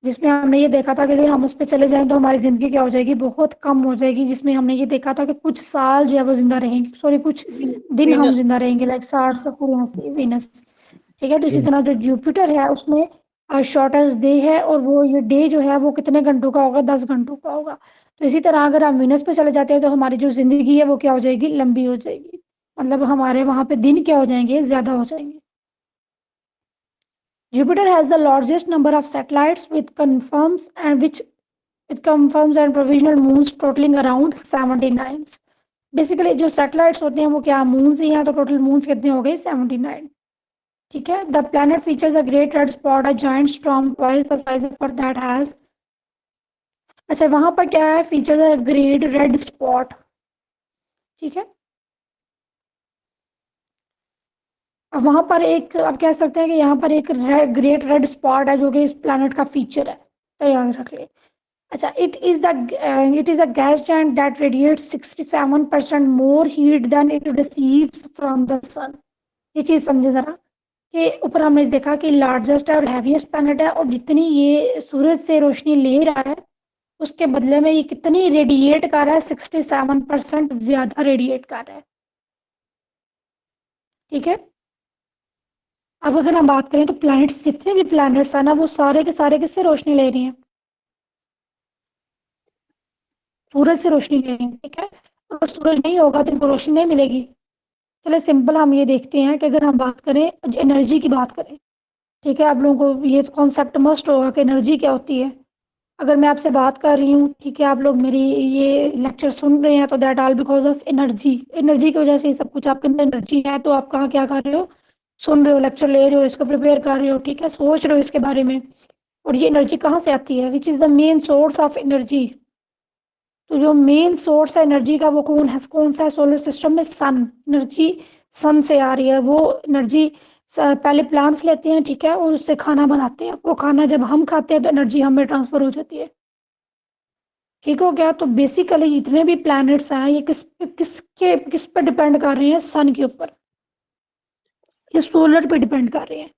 जिसमें हमने ये देखा था कि अगर हम उस पर चले जाएं तो हमारी ज़िंदगी क्या हो जाएगी? बहुत कम हो जाएगी। जिसमें हमने ये देखा था कि कुछ साल जो है वो जिंदा रहेंगे, सॉरी कुछ दिन हम Venus. जिंदा रहेंगे, लाइक 60 70 80। वीनस, ठीक है। तो इसी तरह जो जुपिटर है उसमें शॉर्टेस्ट डे है, और वो ये डे जो है वो कितने घंटों का होगा? 10 घंटों का होगा। तो इसी तरह अगर हम वीनस पे चले जाते हैं तो हमारी जो जिंदगी है वो क्या हो जाएगी? लंबी हो जाएगी। मतलब हमारे वहां पे दिन क्या हो जाएंगे? ज्यादा हो जाएंगे। Jupiter has the largest number of satellites with confirms and provisional moons totaling around 79. Basically जो satellites होते हैं वो क्या moons ही हैं, तो total moons कितने हो गए? 79, ठीक है। The planet features a great red spot, a giant storm twice the size of Earth that has, अच्छा वहां पर क्या है? features a great red spot, ठीक है। अब वहां पर एक, आप कह सकते हैं कि यहाँ पर एक ग्रेट रेड स्पॉट है जो कि इस प्लैनेट का फीचर है, तो याद रख ले। अच्छा, it is a gas giant that radiates 67% more heat than it receives from the sun. ये चीज समझे जरा, कि ऊपर हमने देखा कि लार्जेस्ट है और हैवीएस्ट प्लैनेट है, और जितनी ये सूरज से रोशनी ले रहा है उसके बदले में ये कितनी रेडिएट कर रहा है? 67% ज्यादा रेडिएट कर रहा है, ठीक है। अब अगर हम बात करें तो प्लैनेट्स, जितने भी प्लैनेट्स हैं ना, वो सारे के सारे किससे रोशनी ले रही हैं? सूरज से रोशनी ले रही हैं, ठीक है। अगर सूरज नहीं होगा तो इनको रोशनी नहीं मिलेगी। चलिए सिंपल हम ये देखते हैं कि अगर हम बात करें एनर्जी की बात करें, ठीक है, आप लोगों को ये कॉन्सेप्ट मस्ट होगा कि एनर्जी क्या होती है। अगर मैं आपसे बात कर रही हूँ, ठीक है, आप लोग मेरी ये लेक्चर सुन रहे हैं, तो that all because of energy. Energy की वजह से ही सब कुछ, आपके अंदर एनर्जी है तो आप कहाँ क्या कर रहे हो, सुन रहे हो, लेक्चर ले रहे हो, इसको प्रिपेयर कर रहे हो, ठीक है, सोच रहे हो इसके बारे में। और ये एनर्जी कहाँ से आती है? Which is the main source of energy. तो जो मेन सोर्स है एनर्जी का वो कौन सा है सोलर सिस्टम में? सन। एनर्जी सन से आ रही है। वो एनर्जी पहले प्लांट्स लेते हैं, ठीक है, और उससे खाना बनाते हैं। वो खाना जब हम खाते हैं तो एनर्जी हमें ट्रांसफर हो जाती है, ठीक हो गया। तो बेसिकली जितने भी प्लैनेट्स हैं ये किस पे डिपेंड कर रहे हैं? सन के ऊपर। ये सोलर पे डिपेंड कर रहे हैं।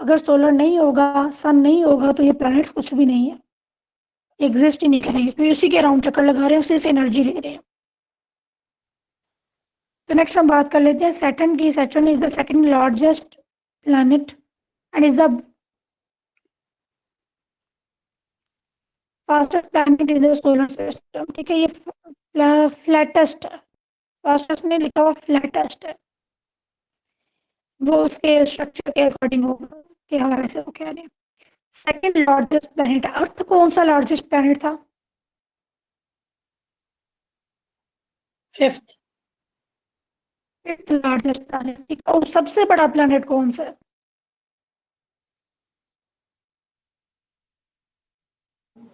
अगर सोलर नहीं होगा, सन नहीं होगा, तो ये प्लैनेट्स कुछ भी नहीं है, एग्जिस्ट ही नहीं करेंगे। तो उसी के अराउंड चक्कर लगा रहे हैं, उसी से एनर्जी ले रहे हैं। तो नेक्स्ट हम बात कर लेते हैं सैटर्न की। Saturn is the second largest planet and is the fastest planet in the solar system, ठीक है। ये फ्लैटेस्ट है, फास्टेस्ट ने लिखा हुआ फ्लैटेस्ट है, वो उसके स्ट्रक्चर के अकॉर्डिंग होगा के हवाले से वो कह रहे हैं। सेकंड लार्जेस्ट प्लैनेट, अर्थ कौन सा लार्जेस्ट प्लैनेट था? फिफ्थ। फिफ्थ लार्जेस्ट प्लैनेट, ठीक है। और सबसे बड़ा प्लैनेट कौन सा है?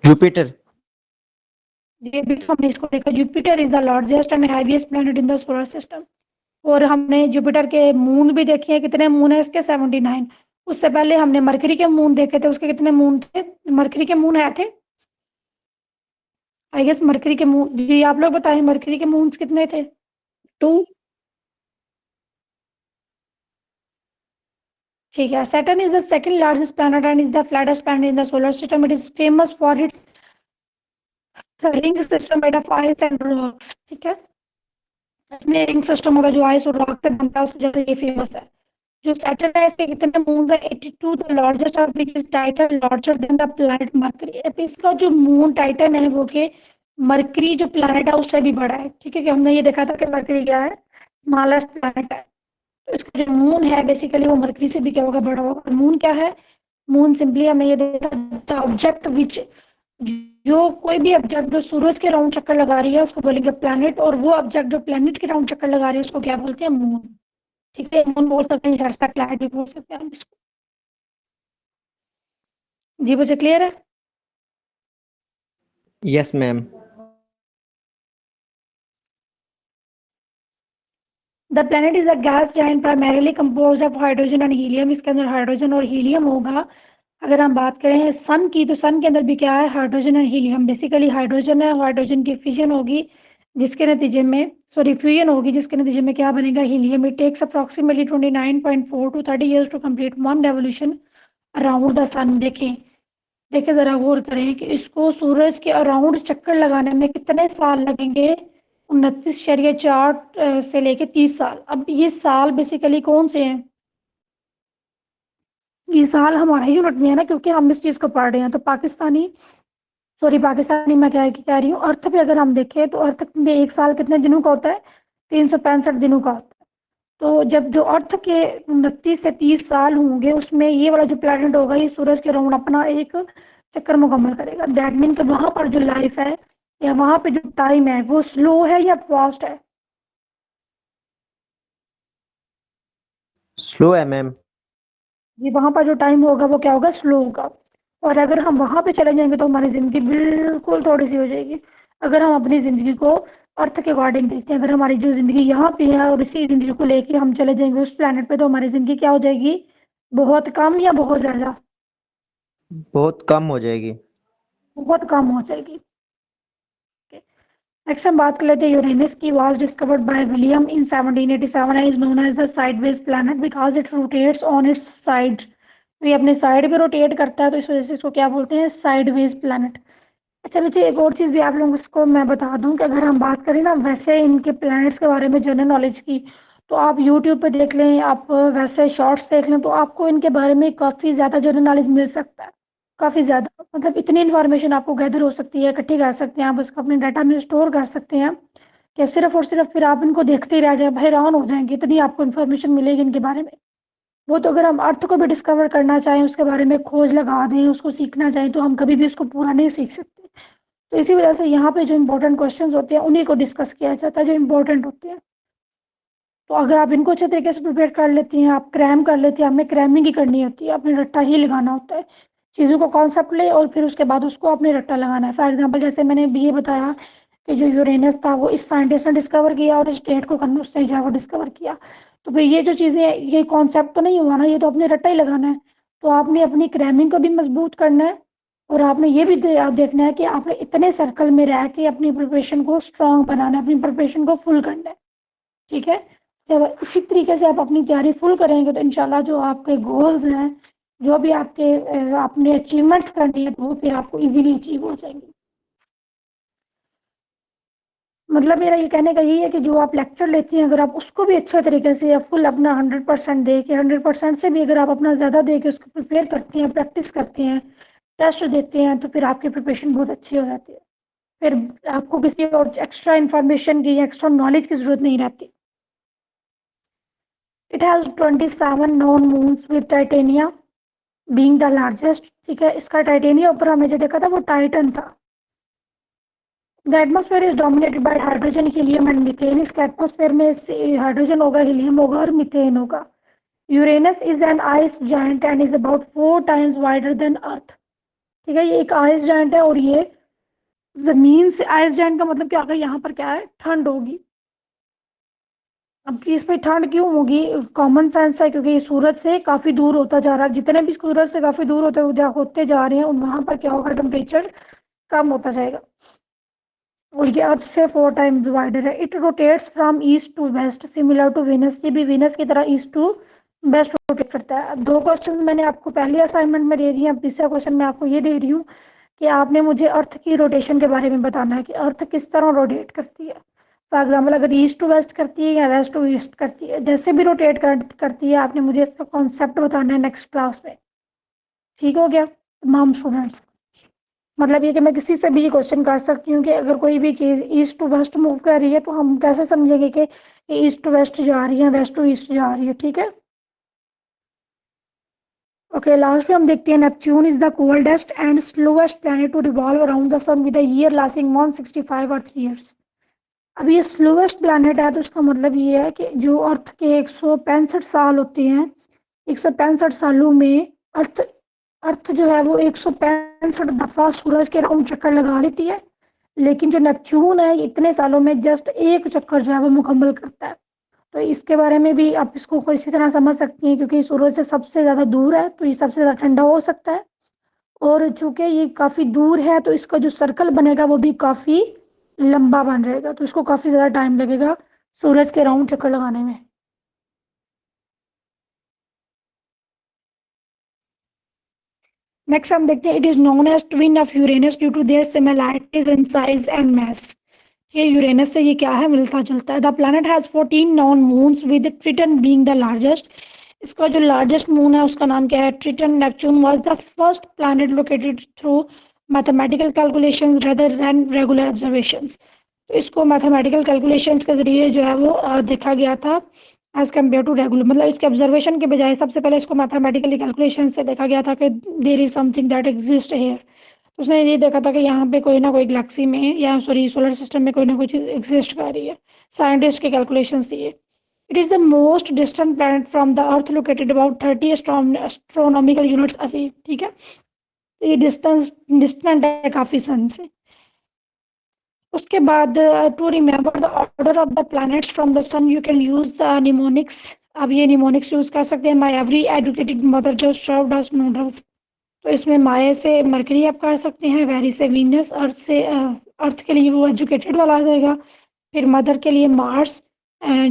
Jupiter. ये भी हमने इसको देखा, Jupiter is the largest and heaviest planet in the solar system. और हमने जुपिटर के मून भी देखे हैं, कितने मून है इसके? 79। उससे पहले हमने मरकरी के मून देखे थे, उसके कितने मून थे? मरकरी के मून है थे, आई गेस मरकरी के मून, जी आप लोग बताएं मरकरी के मून्स कितने थे? 2। ठीक है। Saturn is the second largest planet and is the flattest planet in the solar system. It is famous for its ring system made of ice and rocks, ठीक है। इसमें रिंग सिस्टम होगा जो आइस और रॉक से बनता है, उसकी वजह से ये फेमस है। जो सैटर्न है इसके कितने मून्स है? 82, the largest of which is Titan larger than the planet mercury. अब इसका जो मून टाइटन है वो के मरकरी जो प्लैनेट है उससे भी बड़ा है, ठीक है। कि हमने ये देखा था कि मरकरी क्या है? स्मॉलेस्ट प्लैनेट है। तो इसका जो मून है बेसिकली वो मरकरी से भी क्या होगा? बड़ा होगा। और मून क्या है? मून सिंपली हमने ये देखा द ऑब्जेक्ट विच, जो कोई भी ऑब्जेक्ट जो सूरज के राउंड चक्कर लगा रही है उसको बोलेंगे प्लैनेट, और वो ऑब्जेक्ट जो प्लैनेट के राउंड चक्कर लगा रही है उसको क्या बोलते हैं? मून, ठीक है। मून बोल सकते हैं, शर्षा प्लैनेट भी बोल सकते हैं हम इसको। जी बच्चे क्लियर है? Yes, ma'am. The planet is a gas giant primarily composed of hydrogen and helium. इसके अंदर हाइड्रोजन और हीलियम होगा। अगर हम बात करें सन की, तो सन के अंदर भी क्या है? हाइड्रोजन और हीलियम। बेसिकली हाइड्रोजन है, हाइड्रोजन की फिजन होगी जिसके नतीजे में, सॉरी फ्यूजन होगी जिसके नतीजे में क्या बनेगा? Helium. It takes approximately 29.4 to 30 years to complete one revolution around the sun. देखें, देखें जरा गौर करें कि इसको सूरज के अराउंड चक्कर लगाने में कितने साल लगेंगे? 29.4 से लेके 30 साल। अब ये साल बेसिकली कौन से हैं? ये साल हमारा ही यूनिट में है ना, क्योंकि हम इस चीज को पढ़ रहे हैं। तो पाकिस्तानी मैं कह रही हूँ, अर्थ पे अगर हम देखें तो अर्थ में एक साल कितने दिनों का होता है? 365 दिनों का होता है। तो जब जो अर्थ के 29 से 30 साल होंगे उसमें ये वाला जो प्लैनेट होगा ये सूरज के राउंड अपना एक चक्कर मुकम्मल करेगा। दैट मीन कि वहां पर जो लाइफ है या वहां पे जो टाइम है वो स्लो है या फास्ट है? Slow है मैम। ये वहां पर जो टाइम होगा वो क्या होगा? स्लो होगा। और अगर हम वहां पे चले जाएंगे तो हमारी जिंदगी बिल्कुल थोड़ी सी हो जाएगी। अगर हम अपनी जिंदगी को अर्थ के अकॉर्डिंग देखते हैं, अगर हमारी जो जिंदगी यहाँ पे है और इसी जिंदगी को लेके हम चले जाएंगे उस प्लेनेट पे, तो हमारी जिंदगी क्या हो जाएगी? बहुत कम या बहुत ज्यादा? बहुत कम हो जाएगी। बहुत कम हो जाएगी। नेक्स्ट हम बात कर लेते हैं यूरेनस की। Was discovered by William in 1787 and is known as the sideways planet because it rotates on its side. तो ये अपने साइड पे रोटेट करता है, तो इस वजह से इसको क्या बोलते हैं? Sideways planet. अच्छा बच्चे, एक और चीज़ भी आप लोगों को मैं बता दूं कि अगर हम बात करें ना वैसे इनके प्लैनेट्स के बारे में जनरल नॉलेज की, तो आप यूट्यूब पे देख लें, आप वैसे शॉर्ट्स देख लें, तो आपको इनके बारे में काफ़ी ज़्यादा जनरल नॉलेज मिल सकता है, काफ़ी ज़्यादा, मतलब इतनी इन्फॉर्मेशन आपको गैदर हो सकती है, इकट्ठी कर सकते हैं आप, उसको अपने डाटा में स्टोर कर सकते हैं कि सिर्फ और सिर्फ फिर आप इनको देखते ही रह जाए, हैरान हो जाएंगे, इतनी आपको इन्फॉर्मेशन मिलेगी इनके बारे में। वो तो अगर हम अर्थ को भी डिस्कवर करना चाहें, उसके बारे में खोज लगा दें, उसको सीखना चाहें, तो हम कभी भी उसको पूरा नहीं सीख सकते। तो इसी वजह से यहाँ पे जो इंपॉर्टेंट क्वेश्चंस होते हैं उन्हीं को डिस्कस किया जाता है, जो इंपॉर्टेंट होते हैं। तो अगर आप इनको अच्छे तरीके से प्रिपेयर कर लेती हैं, आप क्रैम कर लेती हैं, आपने क्रैमिंग ही करनी होती है, आपने रट्टा ही लगाना होता है, चीज़ों को कॉन्सेप्ट ले और फिर उसके बाद उसको आपने रट्टा लगाना है। फॉर एग्जांपल जैसे मैंने भी ये बताया कि जो यूरेनस था वो इस साइंटिस्ट ने डिस्कवर किया और इस डेट को करने उसने जावा डिस्कवर किया। तो फिर ये जो चीज़ें, ये कॉन्सेप्ट तो नहीं हुआ ना, ये तो अपने रट्टा ही लगाना है। तो आपने अपनी क्रैमिंग को भी मजबूत करना है और आपने ये भी देखना है कि आपने इतने सर्कल में रह के अपनी प्रिपरेशन को स्ट्रॉन्ग बनाना है, अपनी प्रिपरेशन को फुल करना है। ठीक है, जब इसी तरीके से आप अपनी तैयारी फुल करेंगे तो इंशाल्लाह जो आपके गोल्स हैं, जो भी आपके आपने अचीवमेंट्स करनी है, तो वो फिर आपको इजीली अचीव हो जाएंगे। मतलब मेरा ये कहने का यही है कि जो आप लेक्चर लेती हैं, अगर आप उसको भी अच्छे तरीके से या फुल अपना 100% दे के, 100% से भी अगर आप अपना ज़्यादा दे के उसको प्रिपेयर करती हैं, प्रैक्टिस करती हैं, टेस्ट देते हैं, तो फिर आपकी प्रिपरेशन बहुत अच्छी हो जाती है। फिर आपको किसी और एक्स्ट्रा इन्फॉर्मेशन की या एक्स्ट्रा नॉलेज की ज़रूरत नहीं रहती। It has 27 known moons with Titania being the largest। ठीक है, इसका टाइटेनिया ऊपर हमने जो देखा था वो टाइटन था। The atmosphere is dominated by hydrogen, helium and methane। इसके एटमॉस्फेयर में हाइड्रोजन होगा, हीलियम होगा और मीथेन होगा। Uranus is an ice giant and is about 4 times wider than Earth. ठीक है, ये एक आइस जायंट है और ये जमीन से, आइस जायंट का मतलब क्या होगा, यहाँ पर क्या है, ठंड होगी। अब इसमें ठंड क्यों होगी, कॉमन सेंस है, क्योंकि ये सूरज से काफ़ी दूर होता जा रहा है। जितने भी सूरज से काफ़ी दूर होते जा रहे हैं वहाँ पर क्या होगा, टेम्परेचर कम होता जाएगा। और ये अर्थ से 4 times वाइडर है। It rotates from east to west similar to Venus. ये भी वीनस की तरह ईस्ट टू वेस्ट रोटेट करता है। 2 क्वेश्चन मैंने आपको पहले असाइनमेंट में दे दिए, अब तीसरा क्वेश्चन मैं आपको ये दे रही हूँ कि आपने मुझे अर्थ की रोटेशन के बारे में बताना है कि अर्थ किस तरह रोटेट करती है। फॉर एग्जाम्पल अगर ईस्ट टू वेस्ट करती है या वेस्ट टू ईस्ट करती है, जैसे भी रोटेट करती है, आपने मुझे इसका कॉन्सेप्ट बताना है नेक्स्ट क्लास में। ठीक हो गया तमाम स्टूडेंट्स। मतलब ये कि मैं किसी से भी ये क्वेश्चन कर सकती हूँ कि अगर कोई भी चीज़ ईस्ट टू वेस्ट मूव कर रही है तो हम कैसे समझेंगे कि ईस्ट टू वेस्ट जा रही है, वेस्ट टू ईस्ट जा रही है। ठीक है, ओके। लास्ट में हम देखते हैं Neptune is the coldest and slowest planet to revolve around the sun with a year lasting 165 Earth years. अब ये स्लोएस्ट प्लैनेट है तो उसका मतलब ये है कि जो अर्थ के 165 साल होते हैं, 165 सालों में अर्थ अर्थ जो है वो 165 दफ़ा सूरज के राउंड चक्कर लगा लेती है, लेकिन जो नेपच्यून है इतने सालों में जस्ट एक चक्कर जो है वो मुकम्मल करता है। तो इसके बारे में भी आप इसको इसी तरह समझ सकती हैं, क्योंकि सूरज से सबसे ज़्यादा दूर है तो ये सबसे ज़्यादा ठंडा हो सकता है, और चूंकि ये काफ़ी दूर है तो इसका जो सर्कल बनेगा वो भी काफ़ी लंबा बन जाएगा, तो इसको काफ़ी ज़्यादा टाइम लगेगा सूरज के राउंड चक्कर लगाने में। नेक्स्ट हम देखते हैं, it is known as twin of Uranus due to their similarities in size and mass. ये यूरेनस से ये क्या है, मिलता जुलता है। The planet has 14 known moons with Triton being the largest. इसका जो लार्जेस्ट मून है उसका नाम क्या है, Triton. Neptune was the first planet located through mathematical calculations rather than regular observations. तो इसको मैथमेटिकल कैलकुलेशंस के जरिए जो है वो देखा गया था एज कम्पेयर टू रेगुलर, मतलब इसके ऑब्जर्वेशन के बजाय सबसे पहले इसको मैथमेटिकली कैलकुलेशन से देखा गया था कि there is something that exist here. तो उसने ये देखा था कि यहाँ पे कोई ना कोई गैलेक्सी में या सॉरी सोलर सिस्टम में कोई ना कोई चीज़ एग्जिस्ट कर रही है। साइंटिस्ट के कैलकुलेशन से ये it is the most distant planet from the earth located about 30 astronomical units away. ठीक है, तो ये डिस्टेंट है काफ़ी सन से। उसके बाद to remember the order of the planets from the sun you can use the mnemonics. अब ये निमोनिक्स यूज कर सकते हैं। My every educated mother just served us noodles. तो इसमें माए से मरकरी आप कर सकते हैं, वेरी से वीनस, अर्थ से अर्थ के लिए वो एजुकेटेड वाला आ जाएगा, फिर मदर के लिए मार्स,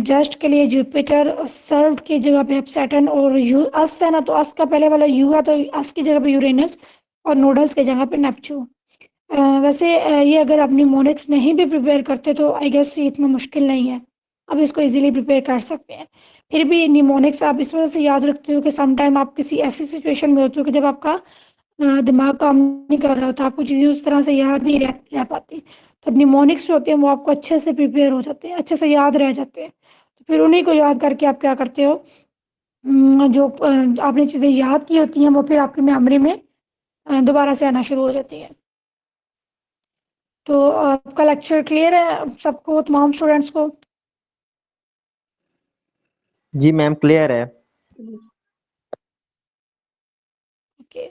जस्ट के लिए जुपिटर, सर्व की जगह पे सैटर्न, और यू अस है ना तो अस का पहले वाला यू है तो अस की जगह पे यूरेनस, और नूडल्स की जगह पे नेपच्यून। वैसे ये अगर आप निमोनिक्स नहीं भी प्रिपेयर करते तो आई गेस ये इतना मुश्किल नहीं है, आप इसको इजीली प्रिपेयर कर सकते हैं। फिर भी निमोनिक्स आप इस वजह से याद रखते हो कि सम टाइम आप किसी ऐसी सिचुएशन में होते हो कि जब आपका दिमाग काम नहीं कर रहा होता, आपको चीज़ें उस तरह से याद नहीं रह पाती। तो निमोनिक्स जो होते हैं वो आपको अच्छे से प्रिपेयर हो जाते हैं, अच्छे से याद रह जाते हैं। तो फिर उन्हीं को याद करके आप क्या करते हो, जो आपने चीज़ें याद की होती हैं वो फिर आपकी मेमोरी में दोबारा से आना शुरू हो जाती हैं। तो आपका लेक्चर क्लियर है सबको, तमाम स्टूडेंट्स को? जी मैम क्लियर है। ओके।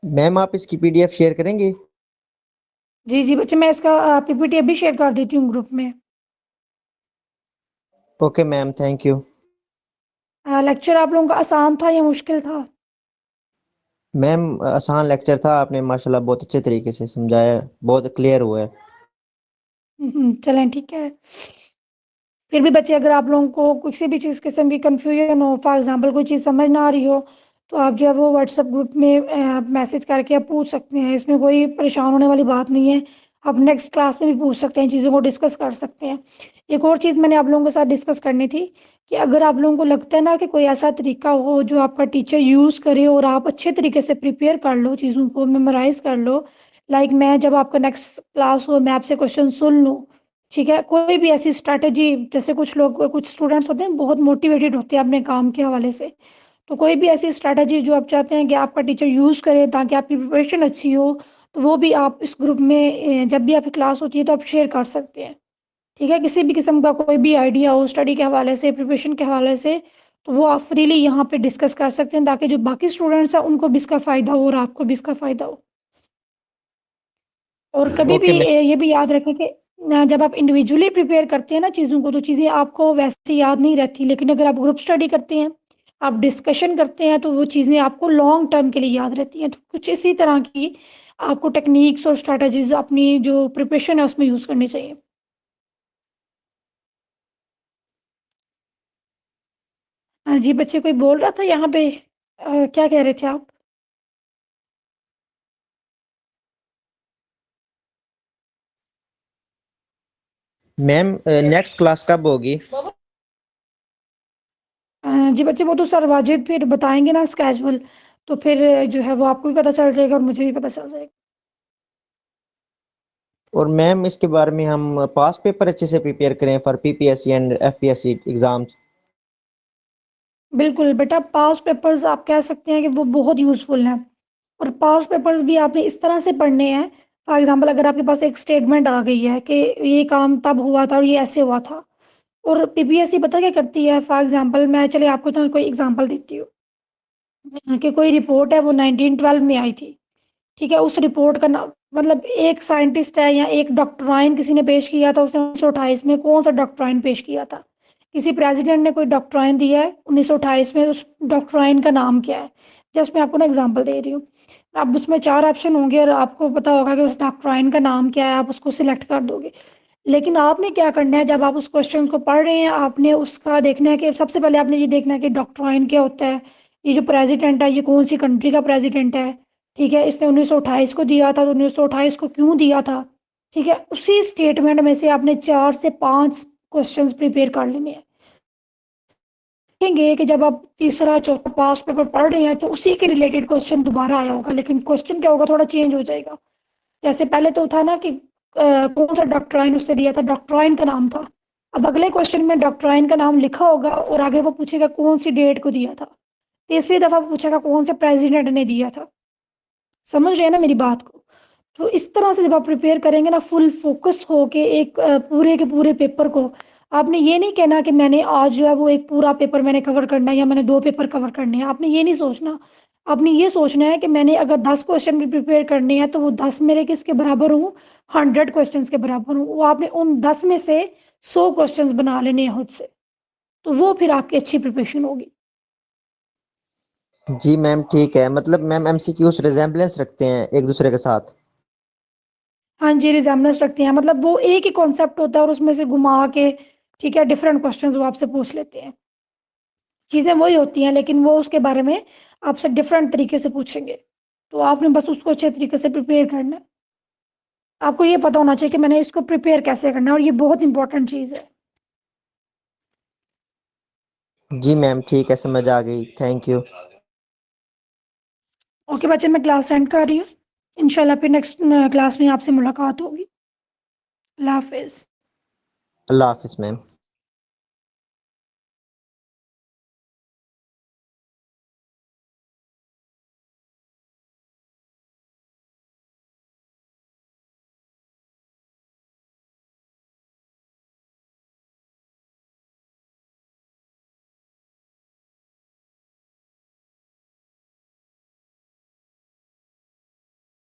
मैम आप इसकी पीडीएफ शेयर करेंगे? जी जी बच्चे, मैं इसका पीपीटी अभी शेयर कर देती हूँ ग्रुप में। Okay ma'am, thank you. Lecture आप लोगों का आसान था या मुश्किल था? मैम आसान लेक्चर था, आपने माशाल्लाह बहुत अच्छे तरीके से समझाया, बहुत क्लियर हुआ है। चलें ठीक है। फिर भी बच्चे, अगर आप लोगों को किसी भी चीज़ किस्म की कन्फ्यूजन हो, फॉर एग्जांपल कोई चीज़ समझ ना आ रही हो, तो आप जो है वो व्हाट्सएप ग्रुप में मैसेज करके आप पूछ सकते हैं। इसमें कोई परेशान होने वाली बात नहीं है। आप नेक्स्ट क्लास में भी पूछ सकते हैं, चीज़ों को डिस्कस कर सकते हैं। एक और चीज़ मैंने आप लोगों के साथ डिस्कस करनी थी कि अगर आप लोगों को लगता है ना कि कोई ऐसा तरीका हो जो आपका टीचर यूज़ करे और आप अच्छे तरीके से प्रिपेयर कर लो, चीज़ों को मेमोराइज़ कर लो, लाइक मैं जब आपका नेक्स्ट क्लास हो मैं आपसे क्वेश्चन सुन लूँ, ठीक है? कोई भी ऐसी स्ट्रैटेजी, जैसे कुछ लोग, कुछ स्टूडेंट्स होते हैं बहुत मोटिवेटेड होते हैं अपने काम के हवाले से, तो कोई भी ऐसी स्ट्रैटेजी जो आप चाहते हैं कि आपका टीचर यूज़ करे ताकि आपकी प्रिपरेशन अच्छी हो, तो वो भी आप इस ग्रुप में जब भी आपकी क्लास होती है तो आप शेयर कर सकते हैं, ठीक है? किसी भी किस्म का कोई भी आइडिया हो स्टडी के हवाले से, प्रिपरेशन के हवाले से, तो वो आप फ्रीली यहाँ पे डिस्कस कर सकते हैं ताकि जो बाकी स्टूडेंट्स हैं उनको भी इसका फ़ायदा हो और आपको भी इसका फ़ायदा हो। और कभी भी ओके मैम। ये भी याद रखें कि जब आप इंडिविजुअली प्रिपेयर करते हैं ना चीज़ों को, तो चीज़ें आपको वैसे याद नहीं रहती, लेकिन अगर आप ग्रुप स्टडी करते हैं, आप डिस्कशन करते हैं, तो वो चीज़ें आपको लॉन्ग टर्म के लिए याद रहती हैं। तो कुछ इसी तरह की आपको टेक्निक्स और स्ट्रैटेजीज अपनी जो प्रिपरेशन है उसमें यूज़ करनी चाहिए। हाँ जी बच्चे, कोई बोल रहा था यहाँ पे, क्या कह रहे थे आप? मैम नेक्स्ट क्लास कब होगी? जी बच्चे, वो तो सर वाजिद फिर बताएंगे ना स्केजुअल, तो फिर जो है वो आपको भी पता चल जाएगा और मुझे भी पता चल जाएगा। और मैम इसके बारे में हम पास पेपर अच्छे से प्रिपेयर करें for PPSC and FPSC exams? बिल्कुल बेटा, पास पेपर्स आप कह सकते हैं कि वो बहुत यूज़फुल हैं, और पास पेपर्स भी आपने इस तरह से पढ़ने हैं। फॉर एग्जांपल, अगर आपके पास एक स्टेटमेंट आ गई है कि ये काम तब हुआ था और ये ऐसे हुआ था, और पीपीएससी पता क्या करती है, फॉर एग्जांपल मैं चलिए आपको तो कोई एग्जांपल देती हूँ कि कोई रिपोर्ट है वो 1912 में आई थी, ठीक है? उस रिपोर्ट का नाम, मतलब एक साइंटिस्ट है या एक डॉक्ट्राइन किसी ने पेश किया था, उसने 1928 में कौन सा डॉक्ट्राइन पेश किया था? किसी प्रेसिडेंट ने कोई डॉक्ट्राइन दिया है 1928 में, उस डॉक्ट्राइन का नाम क्या है? जस्ट मैं आपको ना एग्जांपल दे रही हूँ। अब उसमें 4 ऑप्शन होंगे और आपको पता होगा कि उस डॉक्ट्राइन का नाम क्या है, आप उसको सिलेक्ट कर दोगे। लेकिन आपने क्या करना है, जब आप उस क्वेश्चन को पढ़ रहे हैं, आपने उसका देखना है कि सबसे पहले आपने ये देखना है कि डॉक्ट्राइन क्या होता है, ये जो प्रेसिडेंट है ये कौन सी कंट्री का प्रेसिडेंट है, ठीक है? इसने 1928 को दिया था, तो 1928 को क्यों दिया था, ठीक है? उसी स्टेटमेंट में से आपने 4 से 5 क्वेश्चंस प्रिपेयर कर लेने हैं। देखेंगे कि जब आप तीसरा चौथा पास पेपर पढ़ रहे हैं तो उसी के रिलेटेड क्वेश्चन दोबारा आया होगा, लेकिन क्वेश्चन क्या होगा, थोड़ा चेंज हो जाएगा। जैसे पहले तो था ना कि कौन सा डॉक्ट्राइन उससे दिया था, डॉक्ट्राइन का नाम था। अब अगले क्वेश्चन में डॉक्ट्राइन का नाम लिखा होगा और आगे वो पूछेगा कौन सी डेट को दिया था। तीसरी दफा पूछेगा कौन से प्रेसिडेंट ने दिया था। समझ रहे हैं ना मेरी बात को? तो इस तरह से जब आप प्रिपेयर करेंगे ना, फुल फोकस होके एक पूरे के पूरे पेपर को, आपने ये नहीं कहना कि मैंने आज जो है वो एक पूरा पेपर मैंने कवर करना है या मैंने 2 पेपर कवर करने हैं, आपने ये नहीं सोचना। आपने ये सोचना है कि मैंने अगर 10 क्वेश्चन भी प्रिपेयर करने हैं तो वो 10 मेरे किसके बराबर हूँ, 100 क्वेश्चंस के बराबर हूँ। वो आपने उन 10 में से 100 क्वेश्चंस बना लेने हैं खुद से, तो वो फिर आपकी अच्छी प्रिपरेशन होगी। जी मैम ठीक है, मतलब मैम एमसीक्यूज रिजेम्बलेंस रखते हैं एक दूसरे के साथ? हाँ जी, रिजेम्बलेंस रखते हैं, मतलब वो एक ही कॉन्सेप्ट होता है और उसमें से घुमा के, ठीक है, डिफरेंट क्वेश्चंस वो आपसे पूछ लेते हैं। चीज़ें वही होती हैं लेकिन वो उसके बारे में आपसे डिफरेंट तरीके से पूछेंगे, तो आपने बस उसको अच्छे तरीके से प्रिपेयर करना है। आपको ये पता होना चाहिए कि मैंने इसको प्रिपेयर कैसे करना है, और ये बहुत इंपॉर्टेंट चीज़ है। जी मैम ठीक है, समझ आ गई, थैंक यू। ओके बच्चे, मैं क्लास एंड कर रही हूँ। इंशाल्लाह फिर नेक्स्ट क्लास में आपसे मुलाकात होगी। अल्लाह हाफिज़। अल्लाह हाफिज़ मैम।